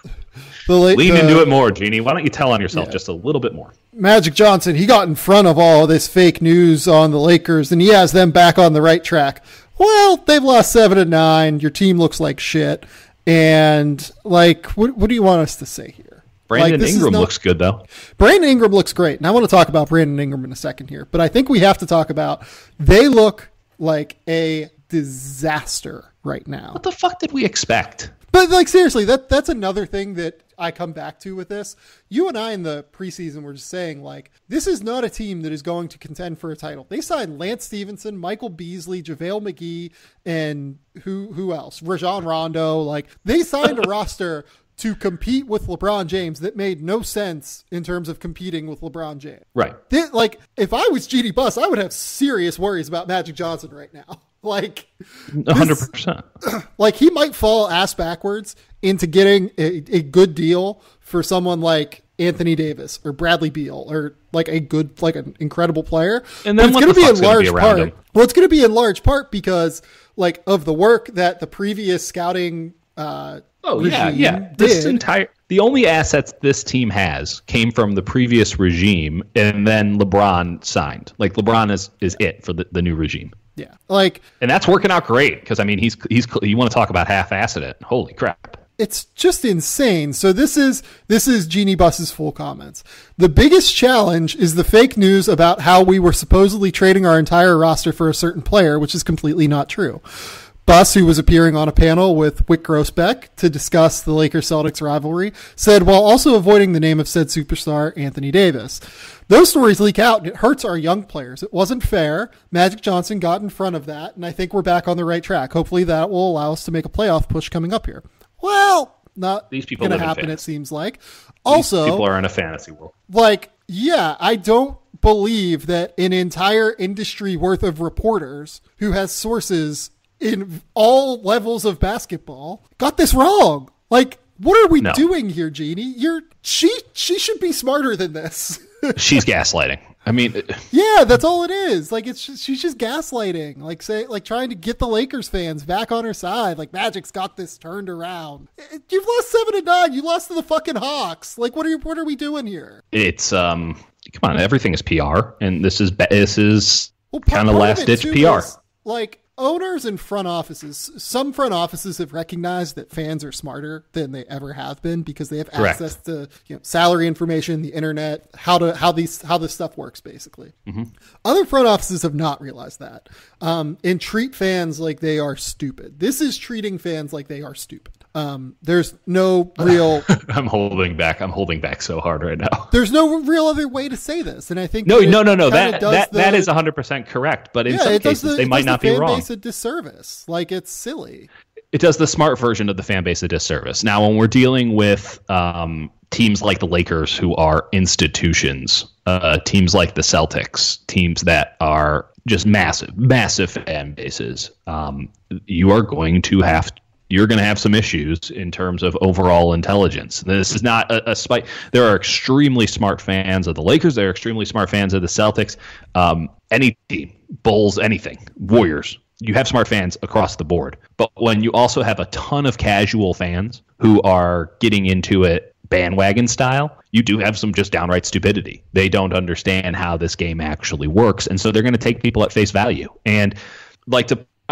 it more, Jeanie. Why don't you tell on yourself just a little bit more? Magic Johnson, he got in front of all this fake news on the Lakers, and he has them back on the right track. Well, they've lost 7-9. Your team looks like shit. And what do you want us to say here? Brandon Ingram looks good, though. Brandon Ingram looks great. And I want to talk about Brandon Ingram in a second here. But I think we have to talk about they look like a disaster right now. What the fuck did we expect? But seriously, that's another thing that I come back to with this. You and I in the preseason were just saying this is not a team that is going to contend for a title. They signed Lance Stevenson, Michael Beasley, JaVale McGee, and who else? Rajon Rondo. They signed a roster to compete with LeBron James that made no sense in terms of competing with LeBron James. Right. If I was Jeanie Buss, I would have serious worries about Magic Johnson right now. 100%. He might fall ass backwards into getting a good deal for someone like Anthony Davis or Bradley Beal or an incredible player. And then it's going to be in large part. Well, it's going to be in large part because of the work that the previous scouting the only assets this team has came from the previous regime, and then LeBron signed. LeBron is it for the new regime. Yeah, and that's working out great because he's you want to talk about half-assed it? Holy crap! It's just insane. So this is Jeanie Buss's full comments. The biggest challenge is the fake news about how we were supposedly trading our entire roster for a certain player, which is completely not true. Buss, who was appearing on a panel with Wick Grossbeck to discuss the Lakers-Celtics rivalry, said while also avoiding the name of said superstar, Anthony Davis. Those stories leak out, and it hurts our young players. It wasn't fair. Magic Johnson got in front of that, and I think we're back on the right track. Hopefully that will allow us to make a playoff push coming up here. Well, not going to happen, it seems like. Also, these people are in a fantasy world. I don't believe that an entire industry worth of reporters who has sources in all levels of basketball got this wrong. What are we doing here, Jeanie? She should be smarter than this. She's gaslighting. I mean, yeah, that's all it is. She's just gaslighting. Trying to get the Lakers fans back on her side. Magic's got this turned around. You've lost 7-9. You lost to the fucking Hawks. What are we doing here? It's come on, everything is PR, and this is kind of last ditch PR. Owners and front offices, some front offices have recognized that fans are smarter than they ever have been because they have access to salary information, the internet, how this stuff works, basically. Mm-hmm. Other front offices have not realized that and treat fans like they are stupid. This is treating fans like they are stupid. There's no real. I'm holding back so hard right now. There's no real other way to say this, and I think no. That is 100% correct. But in some cases, they might not be wrong. A disservice. It's silly. It does the smart version of the fan base a disservice. Now, when we're dealing with teams like the Lakers, who are institutions, teams like the Celtics, teams that are just massive fan bases, you're going to have some issues in terms of overall intelligence. This is not a spite. There are extremely smart fans of the Lakers. There are extremely smart fans of the Celtics. Any team, Bulls, anything, Warriors. You have smart fans across the board. But when you also have a ton of casual fans who are getting into it bandwagon style, you do have some just downright stupidity. They don't understand how this game actually works, and so they're going to take people at face value. And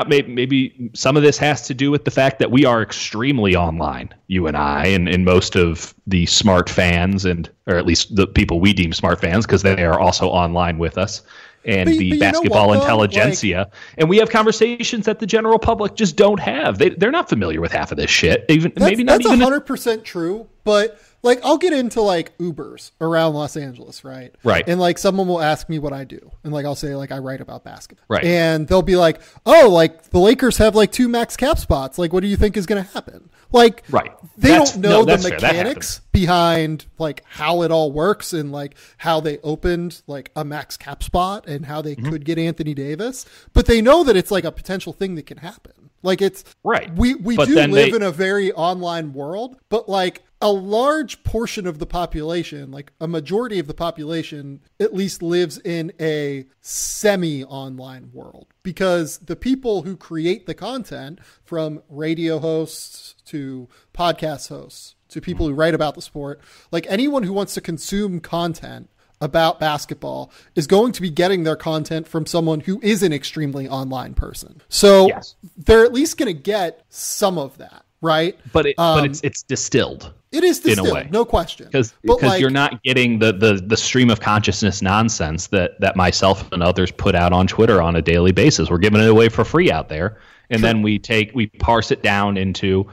maybe some of this has to do with the fact that we are extremely online, you and I, and most of the smart fans, or at least the people we deem smart fans, because they are also online with us. and but the you know basketball what, though? intelligentsia. And we have conversations that the general public just don't have. They're not familiar with half of this shit. That's 100% true. But like, I'll get into like Ubers around Los Angeles, right? Right. And like, someone will ask me what I do, and like, I'll say like, I write about basketball. Right. And they'll be like, oh, like the Lakers have like 2 max cap spots. Like, what do you think is going to happen? Like, right. They don't know the fair. mechanics behind like how it all works and like how they opened like a max cap spot and how they could get Anthony Davis, but they know that it's like a potential thing that can happen. Like, it's right. We do live in a very online world, but like a large portion of the population, like a majority of the population, at least lives in a semi-online world, because the people who create the content, from radio hosts to podcast hosts to people who write about the sport, like anyone who wants to consume content about basketball is going to be getting their content from someone who is an extremely online person. So they're at least going to get some of that, right? But it's distilled. It is distilled, in a way, no question. Because like, you're not getting the stream of consciousness nonsense that myself and others put out on Twitter on a daily basis. We're giving it away for free out there, and then we parse it down into,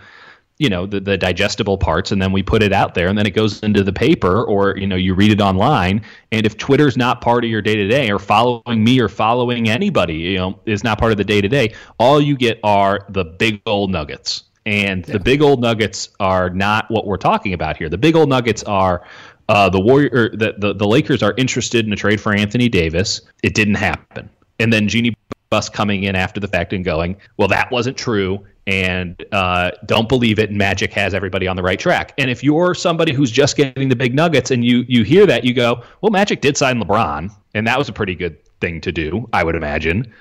you know, the digestible parts, and then we put it out there, and then it goes into the paper, or, you know, you read it online. And if Twitter's not part of your day-to-day, or following me or following anybody, you know, is not part of the day-to-day, all you get are the big old nuggets. And the big old nuggets are not what we're talking about here. The big old nuggets are the Lakers are interested in a trade for Anthony Davis. It didn't happen. And then Jeanie Buss coming in after the fact and going, well, that wasn't true, and don't believe it, and Magic has everybody on the right track. And if you're somebody who's just getting the big nuggets and you hear that, you go, well, Magic did sign LeBron, and that was a pretty good thing to do, I would imagine,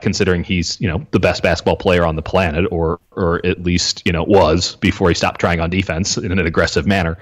considering he's, you know, the best basketball player on the planet, or at least, you know, was before he stopped trying on defense in an aggressive manner.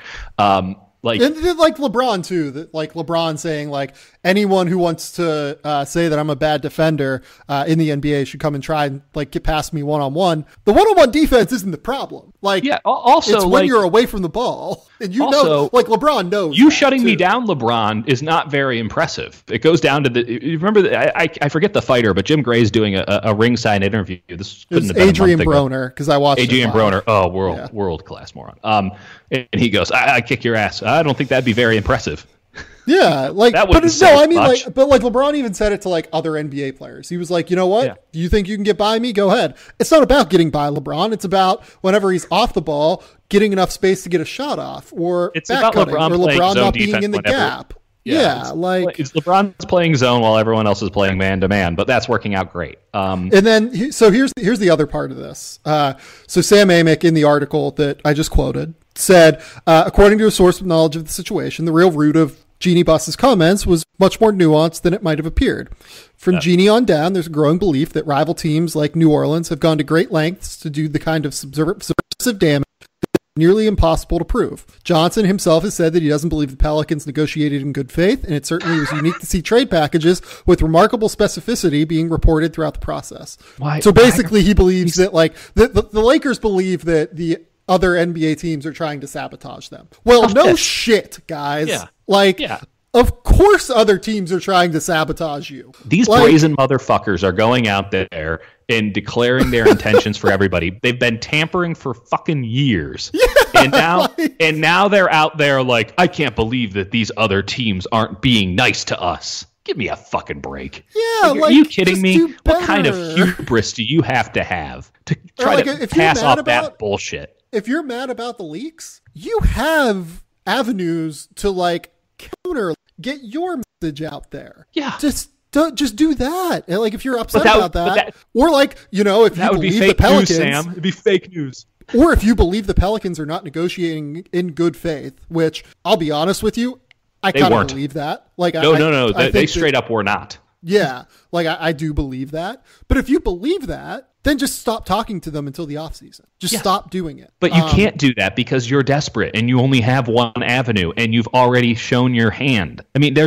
Like LeBron too, that like LeBron saying like anyone who wants to say that I'm a bad defender in the NBA should come and try and like get past me one-on-one. The one-on-one defense isn't the problem. Like, also it's when you're away from the ball, and you know, like LeBron knows. You shutting me down, LeBron, is not very impressive. It goes down to you remember I forget the fighter, but Jim Gray's doing a ringside interview. This couldn't have been Adrian Broner, because I watched Adrian Broner. Oh, world class moron. And he goes, I kick your ass. I don't think that'd be very impressive. Yeah, like, but no, I mean, much. But LeBron even said it to like other NBA players. He was like, you know what? Yeah. You think you can get by me? Go ahead. It's not about getting by LeBron. It's about whenever he's off the ball, getting enough space to get a shot off, or it's about LeBron not being in the gap. Yeah, it's LeBron's playing zone while everyone else is playing man to man, but that's working out great. And then, so here's the other part of this. So Sam Amick, in the article that I just quoted, said, according to a source with knowledge of the situation, the real root of Jeanie Buss's comments was much more nuanced than it might have appeared. From Jeanie on down, there's a growing belief that rival teams like New Orleans have gone to great lengths to do the kind of subversive damage nearly impossible to prove. Johnson himself has said that he doesn't believe the Pelicans negotiated in good faith, and it certainly was unique to see trade packages with remarkable specificity being reported throughout the process. So basically, he believes that like the Lakers believe that the other NBA teams are trying to sabotage them. Well, no shit, guys. Yeah. Of course other teams are trying to sabotage you. These brazen motherfuckers are going out there and declaring their intentions for everybody. They've been tampering for fucking years. Yeah, and now they're out there like, I can't believe that these other teams aren't being nice to us. Give me a fucking break. Yeah, are you kidding me? What kind of hubris do you have to try to pass off that bullshit? If you're mad about the leaks, you have avenues to like get your message out there. Yeah. Just do that. And like, if you're upset about that, or like, you know, if you believe the Pelicans, Sam, it'd be fake news. Or if you believe the Pelicans are not negotiating in good faith, which I'll be honest with you, I kind of believe that. Like, no. They straight up were not. Yeah. Like, I do believe that. But if you believe that, then just stop talking to them until the offseason. Just stop doing it. But you can't do that because you're desperate and you only have one avenue and you've already shown your hand. I mean, the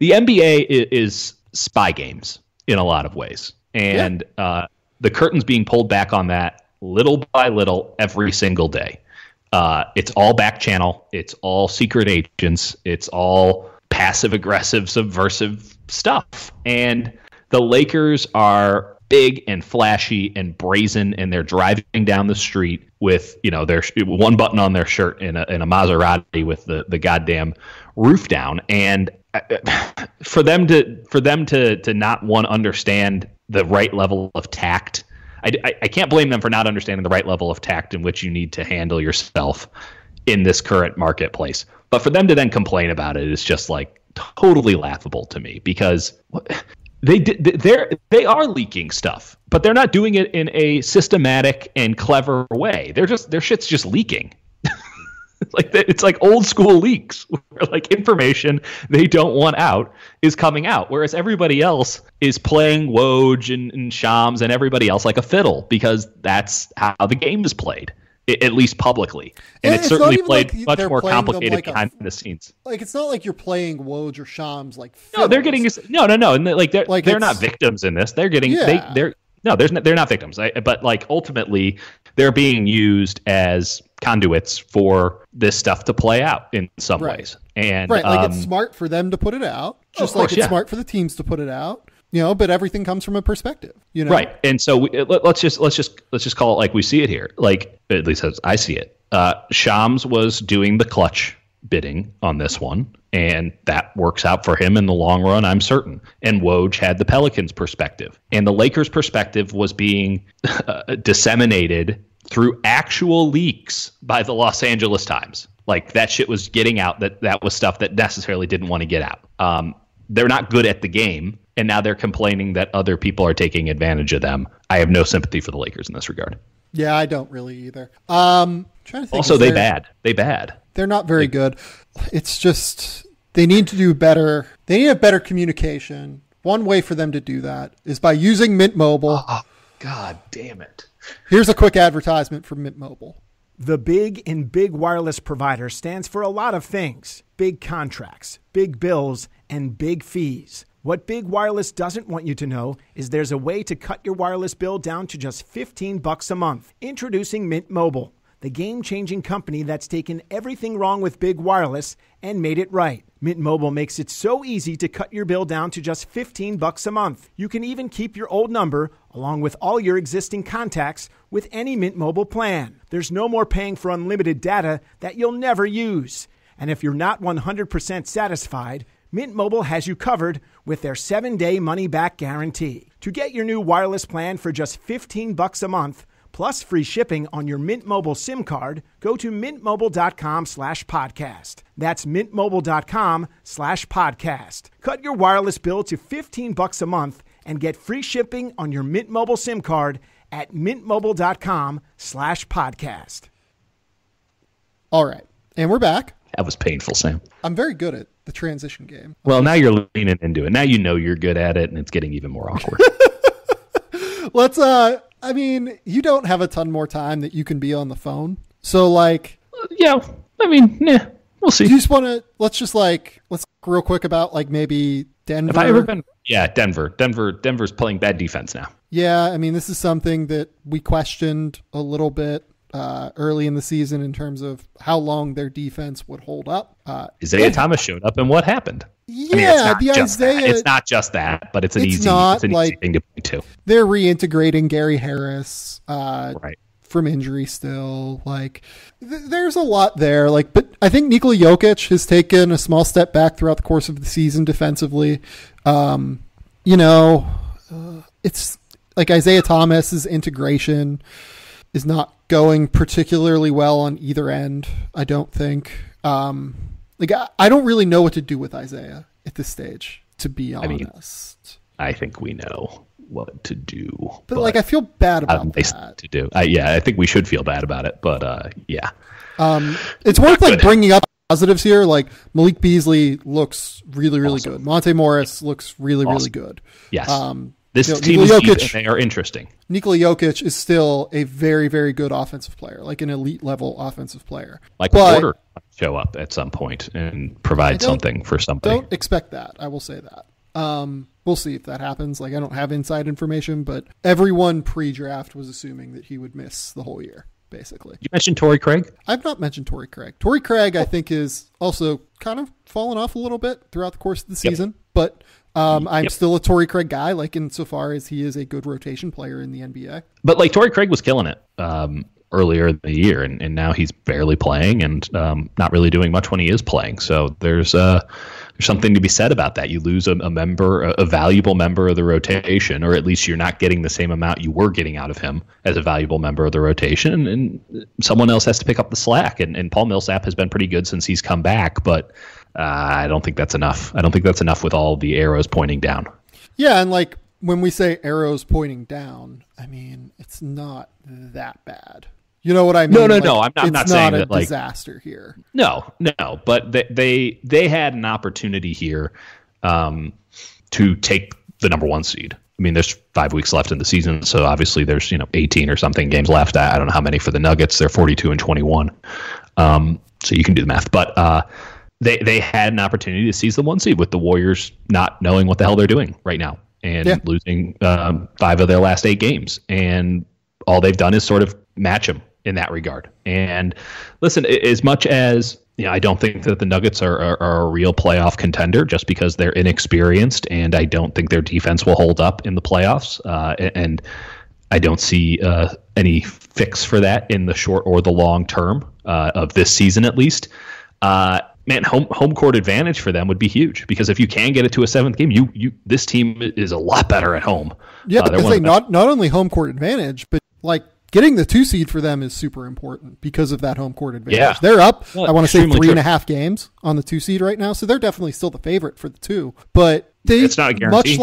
NBA is spy games in a lot of ways. And the curtain's being pulled back on that little by little every single day. It's all back channel. It's all secret agents. It's all passive aggressive, subversive stuff. And the Lakers are big and flashy and brazen, and they're driving down the street with, their one button on their shirt in a Maserati with the goddamn roof down. And for them to not understand the right level of tact, I can't blame them for not understanding the right level of tact in which you need to handle yourself in this current marketplace. But for them to then complain about it is just like totally laughable to me, because they are leaking stuff, but they're not doing it in a systematic and clever way. Their shit's just leaking. It's like old school leaks where like information they don't want out is coming out, whereas everybody else is playing Woj and Shams and everybody else like a fiddle, because that's how the game is played, at least publicly. And it's certainly played much more complicated behind the scenes. Like, it's not like you're playing Woj or Shams like fiddles. No, they're getting no, and they're not victims in this. They're getting they're not victims. But like ultimately, they're being used as conduits for this stuff to play out in some ways. And it's smart for them to put it out, just like it's smart for the teams to put it out. But everything comes from a perspective, Right. And so let's just call it like we see it here. Like, at least as I see it, Shams was doing the clutch bidding on this one, and that works out for him in the long run, I'm certain. And Woj had the Pelicans perspective, and the Lakers perspective was being disseminated through actual leaks by the Los Angeles Times. Like, that shit was getting out, that was stuff that necessarily didn't want to get out. They're not good at the game, and now they're complaining that other people are taking advantage of them. I have no sympathy for the Lakers in this regard. Yeah, I don't really either. Trying to think. Also, they bad. They're not very good. It's just they need to do better. They need to have better communication. One way for them to do that is by using Mint Mobile. Oh, God damn it. Here's a quick advertisement for Mint Mobile. The big in Big Wireless Provider stands for a lot of things. Big contracts, big bills, and big fees. What Big Wireless doesn't want you to know is there's a way to cut your wireless bill down to just $15 a month. Introducing Mint Mobile, the game-changing company that's taken everything wrong with Big Wireless and made it right. Mint Mobile makes it so easy to cut your bill down to just $15 a month. You can even keep your old number, along with all your existing contacts, with any Mint Mobile plan. There's no more paying for unlimited data that you'll never use. And if you're not 100% satisfied, Mint Mobile has you covered with their 7-day money-back guarantee. To get your new wireless plan for just $15 a month, plus free shipping on your Mint Mobile SIM card, go to mintmobile.com/podcast. That's mintmobile.com/podcast. Cut your wireless bill to $15 a month and get free shipping on your Mint Mobile SIM card at mintmobile.com/podcast. All right. And we're back. That was painful, Sam. I'm very good at the transition game. Well, now you're leaning into it. Now you're good at it, and it's getting even more awkward. Let's, you don't have a ton more time that you can be on the phone. So, we'll see. Do you just want to, let's real quick about, maybe Denver. Have I ever been? Yeah, Denver. Denver's playing bad defense now. Yeah, this is something that we questioned a little bit early in the season in terms of how long their defense would hold up. Isaiah Thomas showed up, and what happened? Yeah, it's not just that, but it's an easy thing to point to. They're reintegrating Gary Harris right. from injury still. There's a lot there. But I think Nikola Jokic has taken a small step back throughout the course of the season defensively. It's like Isaiah Thomas's integration is not going particularly well on either end, I don't think. I don't really know what to do with Isaiah at this stage, to be honest. I think we know what to do. But I feel bad about that. To do. I think we should feel bad about it, but yeah. It's worth bringing up positives here. Malik Beasley looks really, really good. Monte Morris looks really, really good. Yes. This team is deep and they are interesting. Nikola Jokic is still a very, very good offensive player, an elite level offensive player. Porter show up at some point and provide something for somebody. Don't expect that. I will say that. We'll see if that happens. I don't have inside information, but everyone pre-draft was assuming that he would miss the whole year. basically. You mentioned Torrey Craig? I've not mentioned Torrey Craig. Torrey Craig, I think, is also kind of fallen off a little bit throughout the course of the season, but I'm still a Torrey Craig guy, like insofar as he is a good rotation player in the NBA. But like Torrey Craig was killing it earlier in the year, and now he's barely playing and not really doing much when he is playing. So there's something to be said about that. You lose a valuable member of the rotation, or at least you're not getting the same amount you were getting out of him as a valuable member of the rotation, and someone else has to pick up the slack. And Paul Millsap has been pretty good since he's come back, but I don't think that's enough. I don't think that's enough with all the arrows pointing down. Yeah, and like when we say arrows pointing down, I mean, it's not that bad. You know what I mean? No. I'm not saying that like disaster here. No. But they had an opportunity here to take the number 1 seed. I mean, there's 5 weeks left in the season, so obviously there's 18 or something games left. I don't know how many for the Nuggets. They're 42-21, so you can do the math. But they had an opportunity to seize the 1 seed with the Warriors not knowing what the hell they're doing right now and losing 5 of their last 8 games, and all they've done is sort of match them in that regard. And listen, as much as I don't think that the Nuggets are a real playoff contender just because they're inexperienced, and I don't think their defense will hold up in the playoffs. And I don't see any fix for that in the short or the long term of this season, at least. Man, home court advantage for them would be huge, because if you can get it to a 7th game, this team is a lot better at home. Yeah, because not only home court advantage, but like getting the 2 seed for them is super important because of that home court advantage. Yeah. They're up, I want to say 3.5 games on the 2 seed right now, so they're definitely still the favorite for the 2. But it's not a guarantee.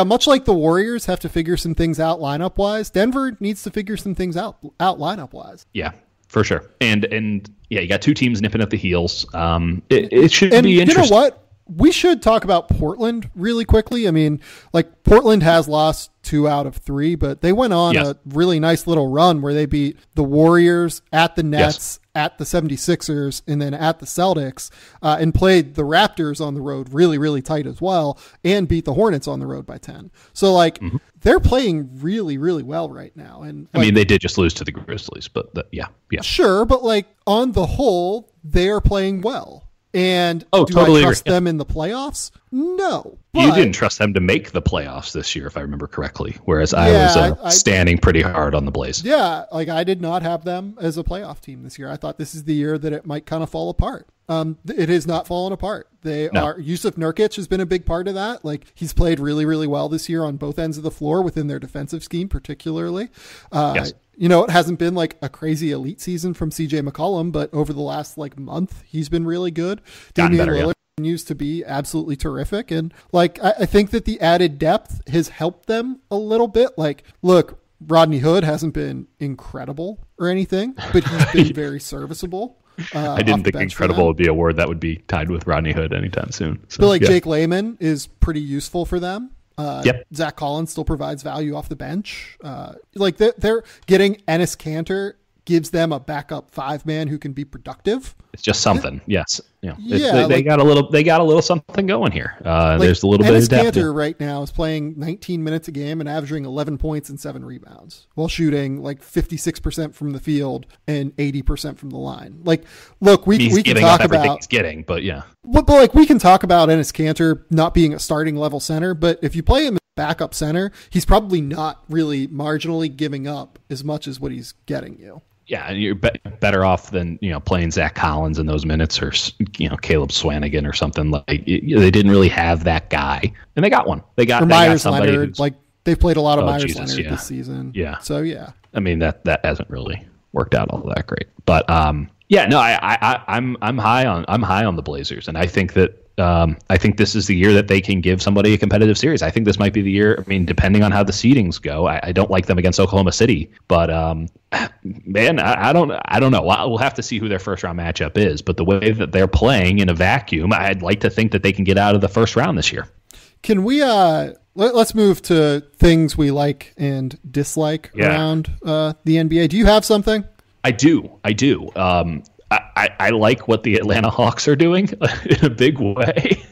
Much like the Warriors have to figure some things out lineup wise, Denver needs to figure some things out lineup wise. Yeah. For sure. And yeah, you got 2 teams nipping at the heels. It should be interesting. You know what? We should talk about Portland really quickly. I mean, like, Portland has lost 2 out of 3, but they went on a really nice little run where they beat the Warriors, at the Nets, at the 76ers, and then at the Celtics, and played the Raptors on the road really, really tight as well, and beat the Hornets on the road by 10. So, like, they're playing really, really well right now. And I mean, they did just lose to the Grizzlies, but yeah. Sure, but like, on the whole, they are playing well. And totally I trust them in the playoffs? No. You didn't trust them to make the playoffs this year, if I remember correctly, whereas I was standing pretty hard on the Blaze. Yeah, like I did not have them as a playoff team this year. I thought this is the year that it might kind of fall apart. It has not fallen apart. Yusuf Nurkic has been a big part of that. Like, he's played really, really well this year on both ends of the floor within their defensive scheme, particularly. Yes. It hasn't been like a crazy elite season from CJ McCollum, but over the last month, he's been really good. Damian Lillard continues to be absolutely terrific. And I think that the added depth has helped them a little bit. Like, look, Rodney Hood hasn't been incredible or anything, but he's been very serviceable. I didn't think incredible would be a word that would be tied with Rodney Hood anytime soon. So, but Jake Layman is pretty useful for them. Zach Collins still provides value off the bench. They're getting Enes Kanter gives them a backup 5-man who can be productive. It's just something. Yes. They got a little something going here. There's a little bit of depth. Kanter right now is playing 19 minutes a game and averaging 11 points and 7 rebounds while shooting 56% from the field and 80% from the line. Look, we can talk about he's getting, but yeah. But we can talk about Enes Kanter not being a starting level center, but if you play him as backup center, he's probably not really marginally giving up as much as what he's getting you. Yeah, you're better off than playing Zach Collins in those minutes, or Caleb Swanigan or something. They didn't really have that guy, and they got one. They got Myers Leonard. They've played a lot of Myers Leonard this season. Yeah. So yeah. I mean that hasn't really worked out all that great, but I'm high on the Blazers, and I think that. I think this is the year that they can give somebody a competitive series. I think this might be the year. I mean, depending on how the seedings go, I don't like them against Oklahoma City, but man, I don't know. We'll have to see who their first round matchup is. But the way that they're playing in a vacuum, I'd like to think that they can get out of the first round this year. Can we? Let's move to things we like and dislike around the NBA. Do you have something? I do. I like what the Atlanta Hawks are doing in a big way.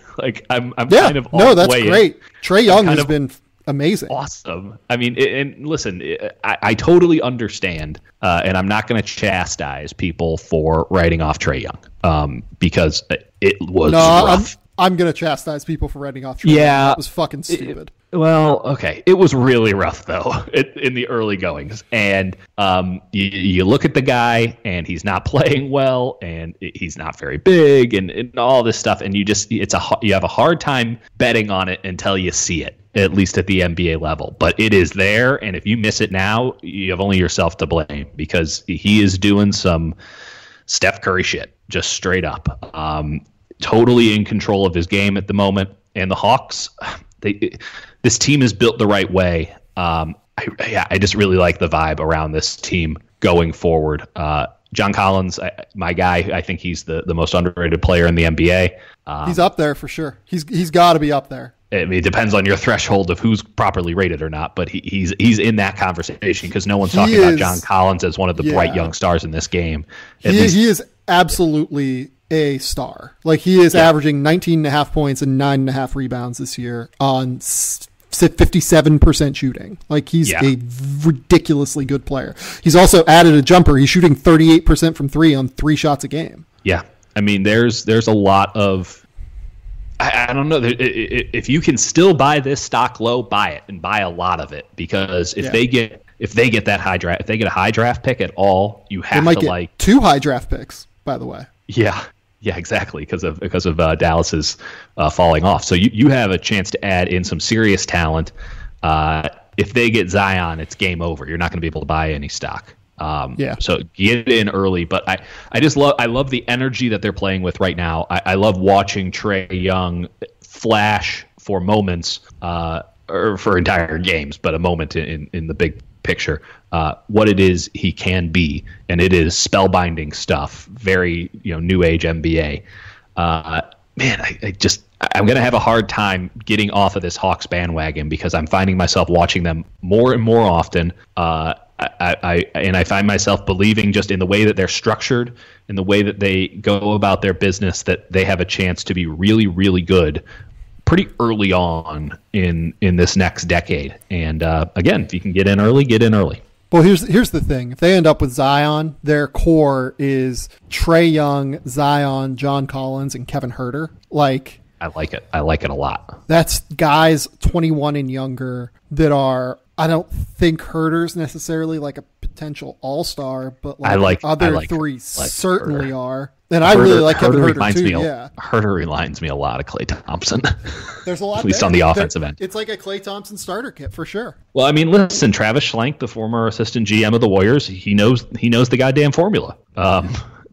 I'm kind of that's great. Trae Young has been amazing. Awesome. I mean, and listen, I totally understand, and I'm not going to chastise people for writing off Trae Young, because it was rough. I'm going to chastise people for writing off Trae Young. That was fucking stupid. Well, okay. It was really rough, though, in the early goings. And you look at the guy, and he's not playing well, and he's not very big, and all this stuff. And you have a hard time betting on it until you see it, at least at the NBA level. But it is there, and if you miss it now, you have only yourself to blame, because he is doing some Steph Curry shit, just straight up. Totally in control of his game at the moment. And the Hawks, this team is built the right way. I just really like the vibe around this team going forward. John Collins, my guy, I think he's the most underrated player in the NBA. He's up there for sure. He's got to be up there. I mean, it depends on your threshold of who's properly rated or not, but he's in that conversation, because no one's talking about John Collins as one of the bright young stars in this game. He is absolutely a star. Like, he is averaging 19.5 points and 9.5 rebounds this year on 57% shooting. Like, he's a ridiculously good player. He's also added a jumper. He's shooting 38% from 3 on 3 shots a game. Yeah. I mean, there's a lot of, I don't know, if you can still buy this stock low, buy it, and buy a lot of it, because if they get that high draft, if they get a high draft pick at all, you have to get 2 high draft picks, by the way. Yeah, exactly, because of Dallas's falling off. So you have a chance to add in some serious talent. If they get Zion, it's game over. You're not going to be able to buy any stock. So get in early. But I love the energy that they're playing with right now. I love watching Trae Young flash for moments, or for entire games, but a moment in the big picture, what it is he can be, and it is spellbinding stuff. Very new age NBA. Man, I'm gonna have a hard time getting off of this Hawks bandwagon, because I'm finding myself watching them more and more often. I find myself believing, just in the way that they're structured, in the way that they go about their business, that they have a chance to be really, really good pretty early on in this next decade. And again, if you can get in early, get in early. Well, here's the thing. If they end up with Zion, their core is Trae Young, Zion, John Collins, and Kevin Huerter. Like, I like it. I like it a lot. That's guys 21 and younger that are, I don't think Huerter's necessarily like a potential all-star, but other three certainly are. And I really like Kevin Huerter too. Huerter reminds me a lot of Klay Thompson. There's a lot, at least on the offensive end. It's like a Klay Thompson starter kit for sure. Well, I mean, listen, Travis Schlenk, the former assistant GM of the Warriors, he knows the goddamn formula.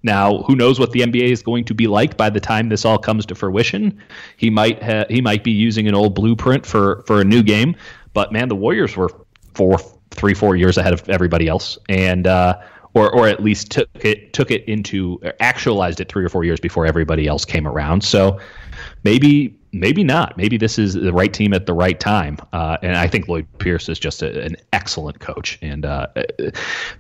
Now, who knows what the NBA is going to be like by the time this all comes to fruition? He might be using an old blueprint for a new game, but man, the Warriors were 4 years ahead of everybody else, and or at least took it into, actualized it 3 or 4 years before everybody else came around. So maybe not. Maybe this is the right team at the right time. And I think Lloyd Pierce is just an excellent coach. And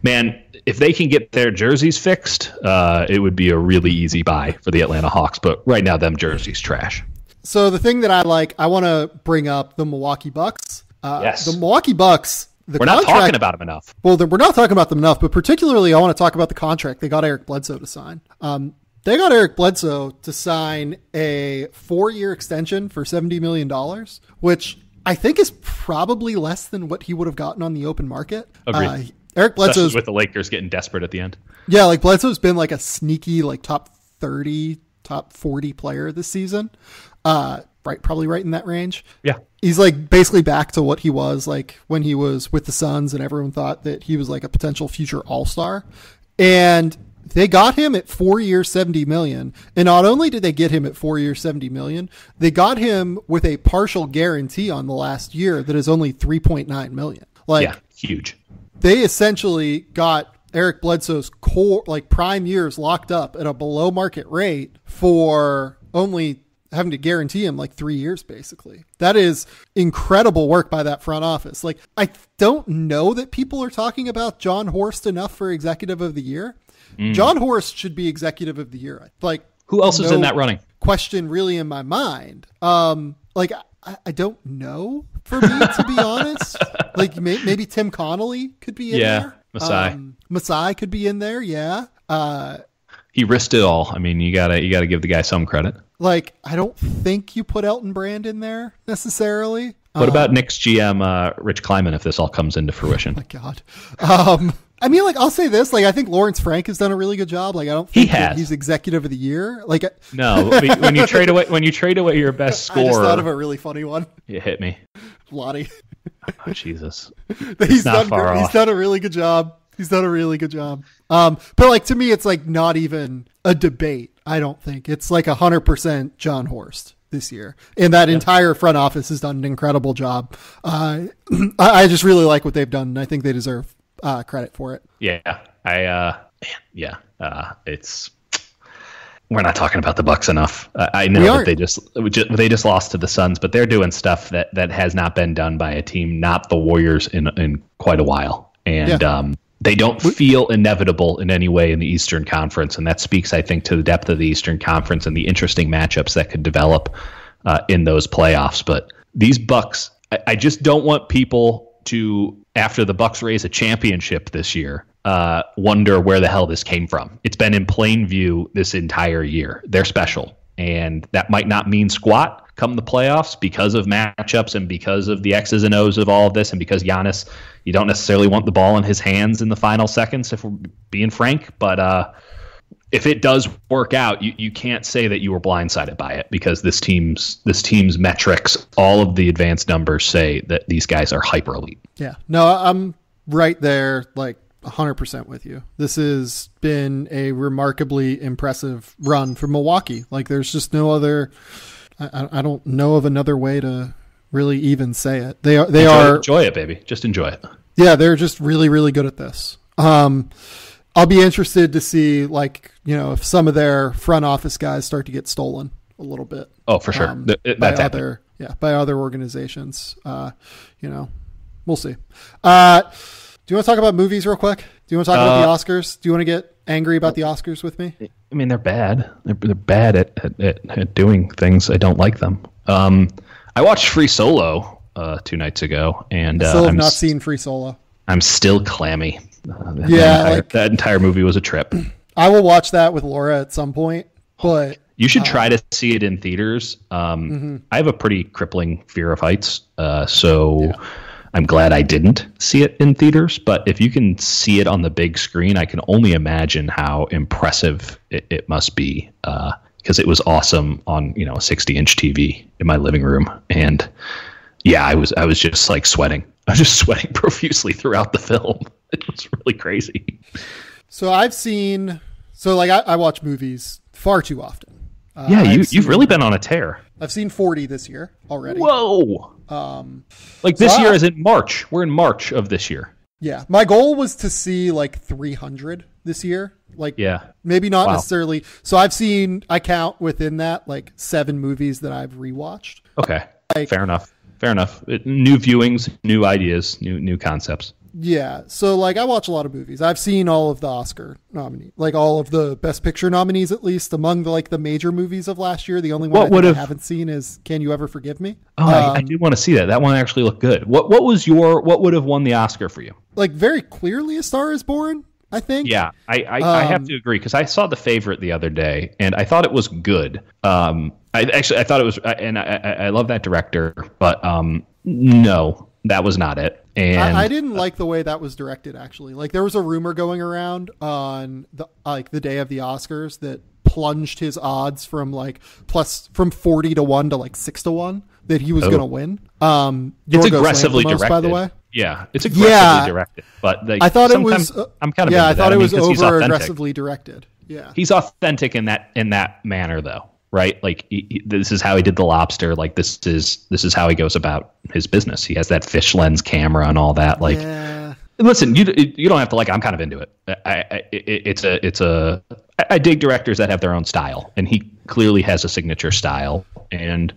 man, if they can get their jerseys fixed, it would be a really easy buy for the Atlanta Hawks. But right now, them jerseys trash. So the thing that I want to bring up the Milwaukee Bucks. Yes. The Milwaukee Bucks. We're not talking about them enough. Well, we're not talking about them enough, but particularly I want to talk about the contract they got Eric Bledsoe to sign. They got Eric Bledsoe to sign a 4-year extension for $70 million, which I think is probably less than what he would have gotten on the open market. Agreed. Eric Bledsoe's, especially with the Lakers getting desperate at the end. Yeah, like Bledsoe's been like a sneaky top 30, top 40 player this season. Probably right in that range. Yeah. He's like basically back to what he was like when he was with the Suns, and everyone thought that he was like a potential future all-star. And they got him at 4 years, $70 million. And not only did they get him at 4 years, $70 million, they got him with a partial guarantee on the last year that is only $3.9 million. Huge. They essentially got Eric Bledsoe's core, prime years locked up at a below market rate for only having to guarantee him 3 years, basically. That is incredible work by that front office. I don't know that people are talking about John Horst enough for executive of the year. John Horst should be executive of the year. Who else is in that running? Question really in my mind. I don't know for me, to be honest. Like maybe Tim Connolly could be in there. Masai could be in there. Yeah. He risked it all. I mean, you gotta give the guy some credit. Like, I don't think you put Elton Brand in there necessarily. What about Knicks GM Rich Kleiman if this all comes into fruition? Oh my God. I mean, like, I'll say this. Like, I think Lawrence Frank has done a really good job. Like, I don't think that he's executive of the year. Like, no, when you trade away your best scorer. I just thought of a really funny one. You hit me. Lottie. Oh, Jesus. He's done a really good job. He's done a really good job. But like, to me, it's like not even a debate. I don't think it's like 100% John Horst this year, and that entire front office has done an incredible job. I just really like what they've done, and I think they deserve credit for it. Yeah, it's. We're not talking about the Bucks enough. I know that they just lost to the Suns, but they're doing stuff that has not been done by a team, not the Warriors, in quite a while, and they don't feel inevitable in any way in the Eastern Conference, and that speaks, I think, to the depth of the Eastern Conference and the interesting matchups that could develop in those playoffs. But these Bucks, I just don't want people to, after the Bucks raise a championship this year, wonder where the hell this came from. It's been in plain view this entire year. They're special, and that might not mean squat come the playoffs because of matchups and because of the X's and O's of all of this, and because Giannis, you don't necessarily want the ball in his hands in the final seconds, if we're being frank. But if it does work out, you can't say that you were blindsided by it, because this team's metrics, all of the advanced numbers say that these guys are hyper elite. Yeah, no, I'm right there, like 100% with you. This has been a remarkably impressive run from Milwaukee. Like, there's just no other. I don't know of another way to really even say it. They are enjoy it, baby. Just enjoy it. Yeah, they're just really, really good at this. I'll be interested to see, like, if some of their front office guys start to get stolen a little bit. Oh, for sure. By other organizations. We'll see. Do you want to talk about movies real quick? Do you want to talk about the Oscars? Do you want to get angry about the Oscars with me? I mean, they're bad. They're bad at doing things. I don't like them. I watched Free Solo 2 nights ago, and I still have not seen Free Solo. I'm still clammy. That entire movie was a trip. I will watch that with Laura at some point, but you should try to see it in theaters. I have a pretty crippling fear of heights, so. Yeah. I'm glad I didn't see it in theaters, but if you can see it on the big screen, I can only imagine how impressive it must be, because it was awesome on a 60-inch TV in my living room, and yeah, I was just like sweating. I was just sweating profusely throughout the film. It was really crazy. So I watch movies far too often. You've really been on a tear. I've seen 40 this year already. Whoa. This year is in March. We're in March of this year. Yeah. My goal was to see like 300 this year. Maybe not necessarily. So I count within that like 7 movies that I've rewatched. Okay. Fair enough. New viewings, new ideas, new concepts. Yeah. So like I watch a lot of movies. I've seen all of the Oscar nominees, like all of the Best Picture nominees, at least among the major movies of last year. The only one I haven't seen is Can You Ever Forgive Me? Oh, I do want to see that. That one actually looked good. What would have won the Oscar for you? Like very clearly A Star Is Born, I think. Yeah, I have to agree, because I saw The Favorite the other day and I thought it was good. I thought it was, and I love that director, but no, that was not it. And I didn't like the way that was directed, actually. Like, there was a rumor going around on the day of the Oscars that plunged his odds from 40 to 1 to 6 to 1 that he was going to win. It's aggressively directed, by the way. Yeah, it's aggressively directed. But I thought it was. I'm kind of. Yeah, I thought it was over aggressively directed. Yeah, he's authentic in that manner, though. Right, like this is how he did The Lobster. Like this is how he goes about his business. He has that fish lens camera and all that. Like, listen, you don't have to like. I'm kind of into it. I dig directors that have their own style, and he clearly has a signature style. And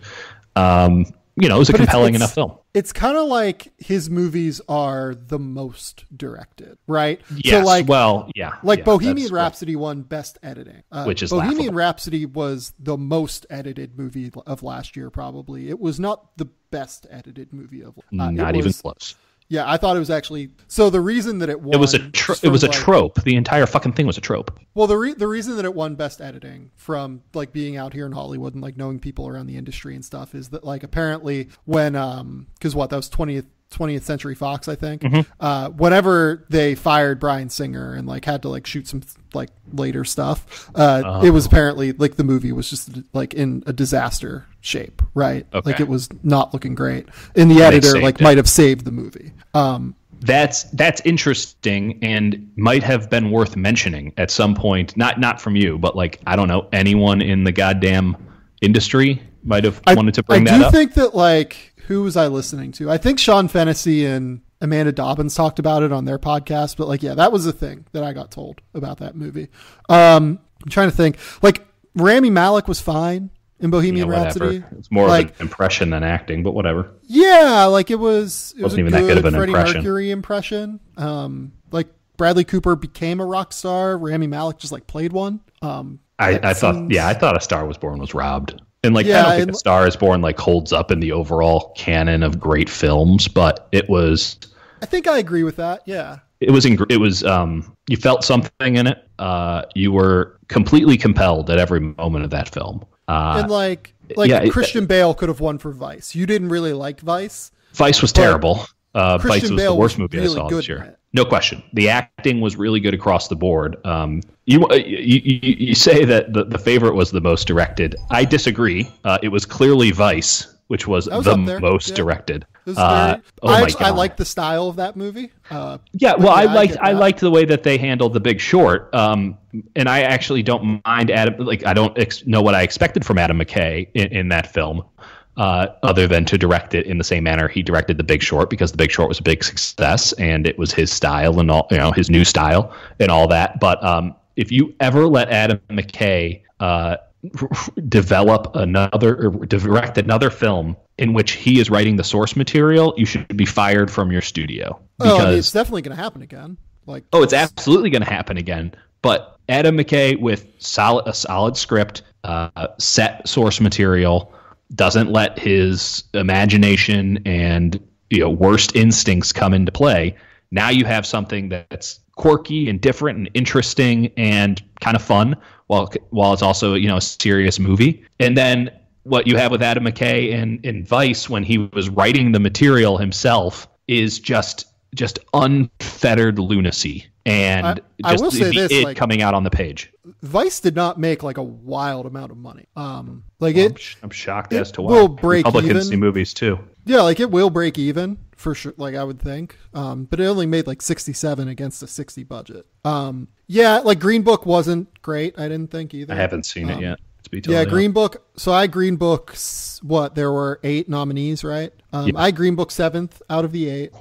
it was a compelling enough film. It's kind of like his movies are the most directed, right? Yes. So Bohemian Rhapsody won Best Editing, which is Bohemian laughable. Rhapsody was the most edited movie of last year. Probably it was not the best edited movie of not even close. Yeah, I thought it was actually. So the reason that it won, it was a trope. The entire fucking thing was a trope. Well, the reason that it won Best Editing from like being out here in Hollywood and like knowing people around the industry and stuff is that like apparently when because that was 20th Century Fox, I think. Mm-hmm. Whenever they fired Bryan Singer and like had to like shoot some like later stuff, it was apparently like the movie was just like in a disaster shape, right? Okay. Like it was not looking great, and the editor like might have saved the movie. That's interesting and might have been worth mentioning at some point. Not from you, but like I don't know, anyone in the goddamn industry might have wanted to bring that up. I do think that like. Who was I listening to? I think Sean Fennessy and Amanda Dobbins talked about it on their podcast, but like, yeah, that was the thing that I got told about that movie. I'm trying to think. Like, Rami Malek was fine in Bohemian Rhapsody. It's more of an impression than acting, but whatever. Yeah, like it wasn't even that good of an Freddie impression. Mercury impression. Like Bradley Cooper became a rock star. Rami Malek just like played one. I thought A Star Was Born was robbed. And I don't think A Star Is Born like holds up in the overall canon of great films, but it was. I think I agree with that. Yeah. It was. You felt something in it. You were completely compelled at every moment of that film. And Christian Bale could have won for Vice. You didn't really like Vice. Vice was terrible. Vice was Bale the worst movie really I saw this year. it. No question. The acting was really good across the board. You say that the favorite was the most directed. I disagree. It was clearly Vice, which was the most directed. I liked the style of that movie. I liked the way that they handled The Big Short. And I actually don't mind Adam. Like I don't know what I expected from Adam McKay in that film. Other than to direct it in the same manner he directed The Big Short, because The Big Short was a big success and it was his style and all, his new style and all that. But if you ever let Adam McKay direct another film in which he is writing the source material, you should be fired from your studio. Because, it's definitely going to happen again. It's absolutely going to happen again. But Adam McKay with a solid script, set source material, doesn't let his imagination and worst instincts come into play. Now you have something that's quirky and different and interesting and kind of fun, while it's also a serious movie. And then what you have with Adam McKay in Vice, when he was writing the material himself, is just unfettered lunacy. And I will say this, coming out on the page. Vice did not make like a wild amount of money. I'm shocked as to why. Will break Republicans even. see movies too. Yeah, like it will break even for sure. Like I would think, but it only made like 67 against a 60 budget. Like Green Book wasn't great. I didn't think either. I haven't seen it yet. Green Book. So I Green Book. What? There were 8 nominees, right? I Green Book 7th out of the 8.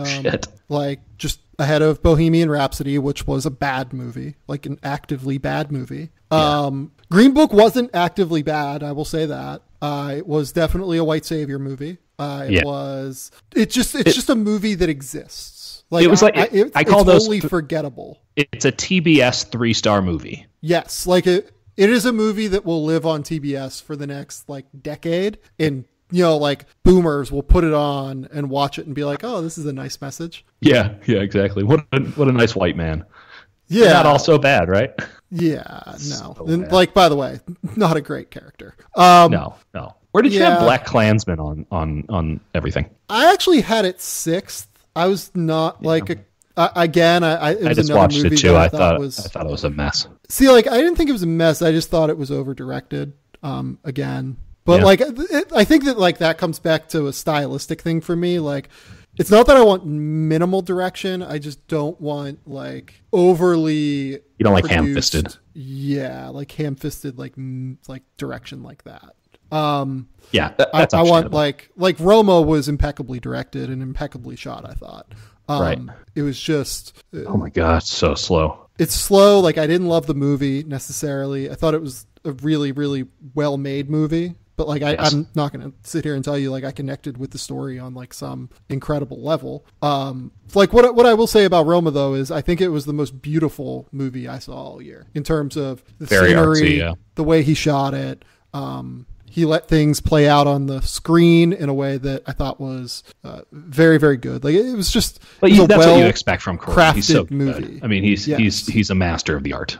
Shit. Like just ahead of Bohemian Rhapsody, which was a bad movie, like an actively bad movie. Green Book wasn't actively bad. I will say that. It was definitely a white savior movie. It's just a movie that exists. Like it was I call those totally forgettable. It's a TBS 3-star movie. Yes, like it is a movie that will live on TBS for the next like decade, and like boomers will put it on and watch it and be like, "Oh, this is a nice message." Yeah, exactly. What a nice white man. Yeah, they're not all so bad, right? Yeah, no. So and, by the way, not a great character. No. Where did you have Black Klansman on everything? I actually had it 6th. I was not I just watched it too. I thought it was a mess. See, I didn't think it was a mess. I just thought it was over-directed again. But I think that that comes back to a stylistic thing for me. It's not that I want minimal direction. I just don't want overly. You don't like ham-fisted. Yeah, ham-fisted direction like that. That's I want Roma was impeccably directed and impeccably shot. I thought. Right. It was just. Oh my god, so slow. It's slow. I didn't love the movie necessarily. I thought it was a really, really well-made movie. but like Yes. I'm not going to sit here and tell you like I connected with the story on like some incredible level. Like what I will say about Roma though is I think it was the most beautiful movie I saw all year in terms of the Very scenery, artsy, yeah. the way he shot it. He let things play out on the screen in a way that I thought was very, very good. Like it was just But it was a that's what you expect from Corey. He's so crafted movie. good. I mean, he's Yes. he's a master of the art.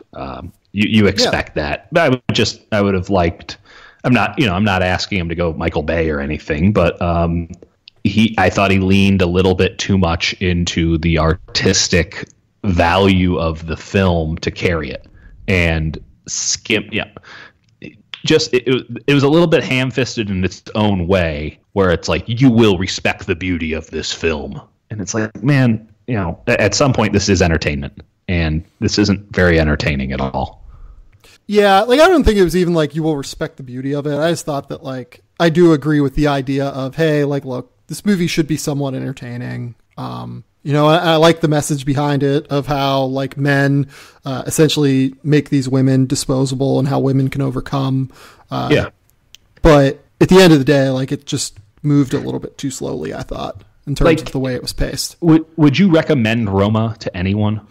You expect that. But I would have liked. I'm not asking him to go Michael Bay or anything, but I thought he leaned a little bit too much into the artistic value of the film to carry it and skim. Yeah. Just it was a little bit ham-fisted in its own way, where it's like you will respect the beauty of this film, and it's like, man, at some point this is entertainment, and this isn't very entertaining at all. Yeah, like I don't think it was even like you will respect the beauty of it. I just thought that like I do agree with the idea of, hey, like look, this movie should be somewhat entertaining. I like the message behind it of how like men essentially make these women disposable and how women can overcome. But at the end of the day, like it just moved a little bit too slowly, I thought, in terms of the way it was paced. Would you recommend Roma to anyone?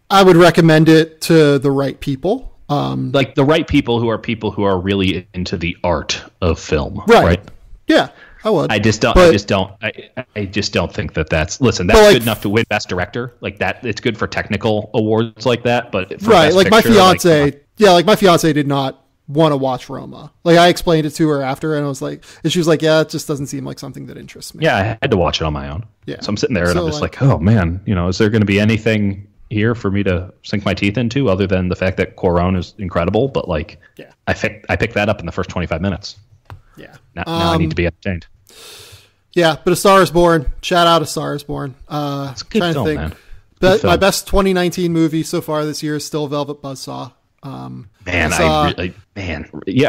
I would recommend it to the right people. Like the right people who are really into the art of film, Right. right? Yeah, I would. I just don't think that's like, good enough to win Best Director. Like that, it's good for technical awards like that, but for right. Best Like my Picture, my fiance did not want to watch Roma. Like I explained it to her after, and she was like, yeah, it just doesn't seem like something that interests me. yeah, I had to watch it on my own. Yeah. So I'm sitting there and I'm just like, oh man, is there going to be anything here for me to sink my teeth into other than the fact that Cuarón is incredible? But like, yeah, I picked that up in the first 25 minutes. Yeah. Now I need to be entertained. Yeah, but A Star Is Born. Shout out A Star Is Born. It's a good film, man. But my best 2019 movie so far this year is still Velvet Buzzsaw. Yeah,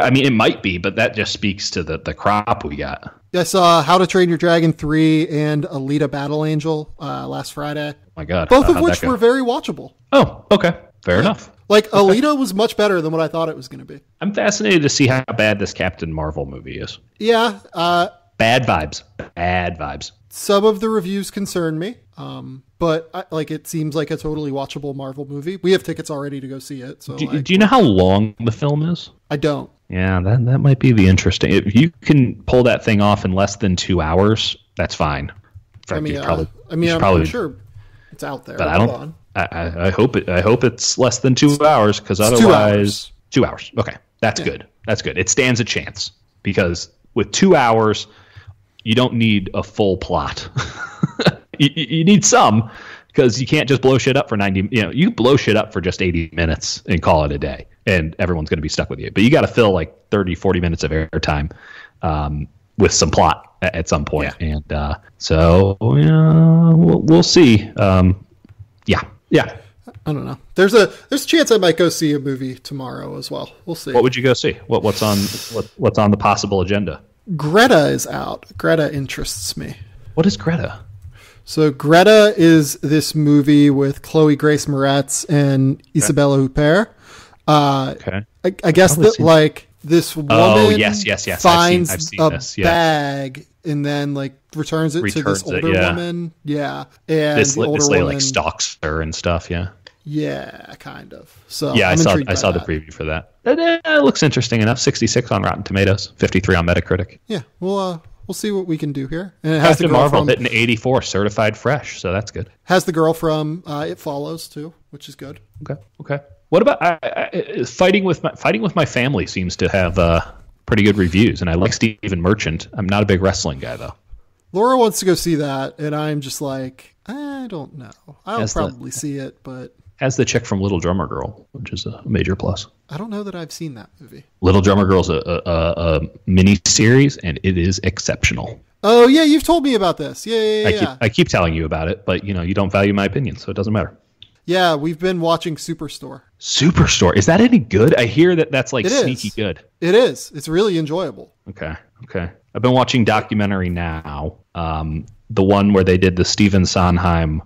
I mean, it might be, but that just speaks to the crop we got. I saw How to Train Your Dragon 3 and Alita Battle Angel last Friday. Oh my God. Both of which were very watchable. Oh, okay. Fair enough. Like, Alita was much better than what I thought it was going to be. I'm fascinated to see how bad this Captain Marvel movie is. Yeah. Bad vibes. Bad vibes. Some of the reviews concern me, but it seems like a totally watchable Marvel movie. We have tickets already to go see it. So, do you know how long the film is? I don't. Yeah, that might be the interesting. If you can pull that thing off in less than 2 hours, that's fine. In fact, I'm sure it's out there. But I don't. I hope it's less than 2 hours, because otherwise 2 hours. Okay, that's good. That's good. It stands a chance, because with 2 hours, you don't need a full plot. you need some, because you can't just blow shit up for 90. You blow shit up for just 80 minutes and call it a day, and everyone's going to be stuck with you. But you got to fill like 30, 40 minutes of airtime with some plot at some point. Yeah. And so we'll see. Yeah. I don't know. There's a chance I might go see a movie tomorrow as well. We'll see. What would you go see? What's on the possible agenda? Greta is out. Greta interests me. What is Greta? So Greta is this movie with Chloe Grace Moretz and Isabella Huppert. Okay. I guess that like this woman yes. finds I've seen a this, yeah. bag and then like returns it to this older woman. Yeah. And this the older lady woman like stalks her and stuff. Yeah. Yeah, kind of. So yeah, I'm I saw the preview for that. It looks interesting enough. 66 on Rotten Tomatoes, 53 on Metacritic. Yeah, we'll see what we can do here. And it has Captain Marvel hitting 84, certified fresh, so that's good. Has the girl from It Follows too, which is good. Okay. What about fighting with my family? Seems to have pretty good reviews, and I like Stephen Merchant. I'm not a big wrestling guy though. Laura wants to go see that, and I'm just like, I don't know. I'll probably see it, but has the chick from Little Drummer Girl, which is a major plus. I don't know that I've seen that movie. Little Drummer Girl is a mini series, and it is exceptional. Oh yeah, you've told me about this. Yeah. I keep telling you about it, but you don't value my opinion, so it doesn't matter. Yeah, we've been watching Superstore. Superstore, is that any good? I hear that's like sneaky good. It is. It's really enjoyable. Okay. I've been watching Documentary Now. The one where they did the Stephen Sondheim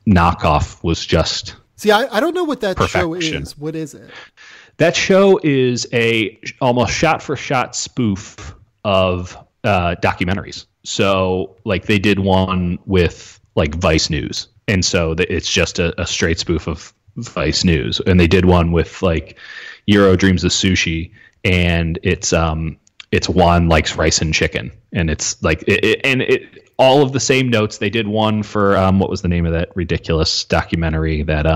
knockoff was just See, I don't know what that show perfection. is. What is it? That show is a almost shot for shot spoof of documentaries. So like they did one with like Vice News. And so it's just a straight spoof of Vice News. And they did one with like Euro Dreams of Sushi, and it's Juan Likes Rice and Chicken. And it's like all of the same notes. They did one for what was the name of that ridiculous documentary that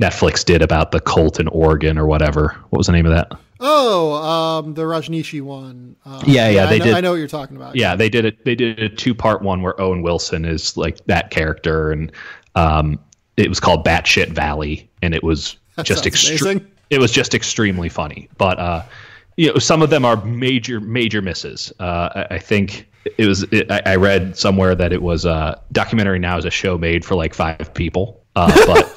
Netflix did about the cult in Oregon or whatever. What was the name of that? Oh, the Rajneesh one. I know what you're talking about. Yeah, they did a 2-part one where Owen Wilson is like that character, and it was called Batshit Valley, and it was just extremely funny. But some of them are major misses. I think I read somewhere that it was Documentary Now is a show made for like 5 people, but.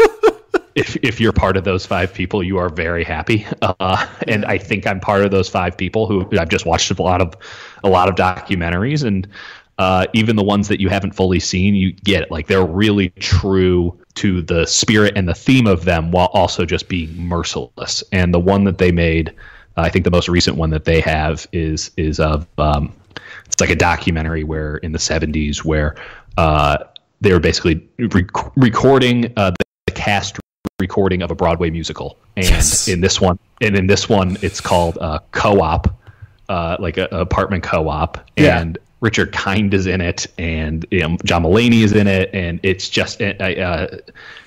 If you're part of those 5 people, you are very happy. And I think I'm part of those 5 people who I've just watched a lot of documentaries, and even the ones that you haven't fully seen, you get it. Like they're really true to the spirit and the theme of them while also just being merciless. And the one that they made, I think the most recent one that they have is of it's like a documentary where in the 70s where they were basically recording the cast recording of a Broadway musical, and in this one it's called Co-op, like an apartment co-op, and Richard Kind is in it, and John Mulaney is in it, and it's just Taron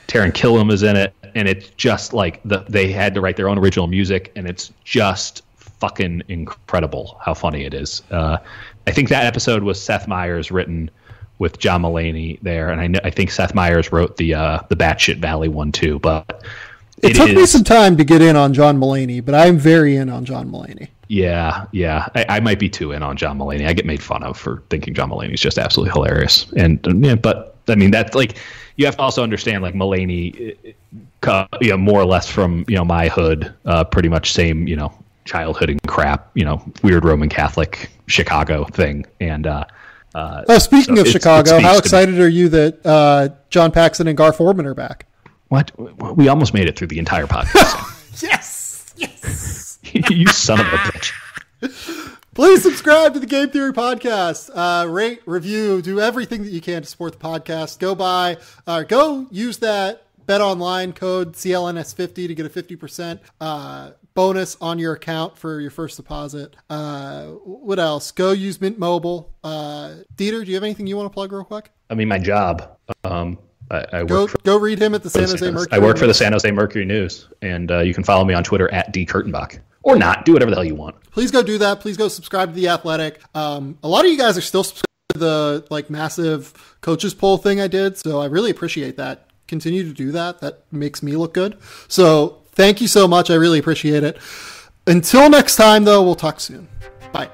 Killam is in it, and it's just like they had to write their own original music, and it's just fucking incredible how funny it is. I think that episode was Seth Meyers written with John Mulaney there, and I think Seth Meyers wrote the Batshit Valley one too. But it took me some time to get in on John Mulaney, but I'm very in on John Mulaney. Yeah. I might be too in on John Mulaney. I get made fun of for thinking John Mulaney is just absolutely hilarious, but I mean that's like you have to also understand like Mulaney, more or less from my hood, pretty much same childhood and crap, weird Roman Catholic Chicago thing, and. Speaking of Chicago, how excited are you that John Paxson and Gar Forman are back? What? We almost made it through the entire podcast. Yes! You son of a bitch. Please subscribe to the Game Theory Podcast. Rate, review, do everything that you can to support the podcast. Go use that BetOnline code CLNS50 to get a 50% bonus on your account for your first deposit. What else? Go use Mint Mobile. Dieter, do you have anything you want to plug real quick? I mean, my job. I go read him at the San Jose Mercury. I work for the San Jose Mercury News, and you can follow me on Twitter at D Kurtenbach. Or not. Do whatever the hell you want. Please go do that. Please go subscribe to The Athletic. A lot of you guys are still subscribed to the massive coaches poll thing I did, so I really appreciate that. Continue to do that. That makes me look good. So thank you so much. I really appreciate it. Until next time, though, we'll talk soon. Bye.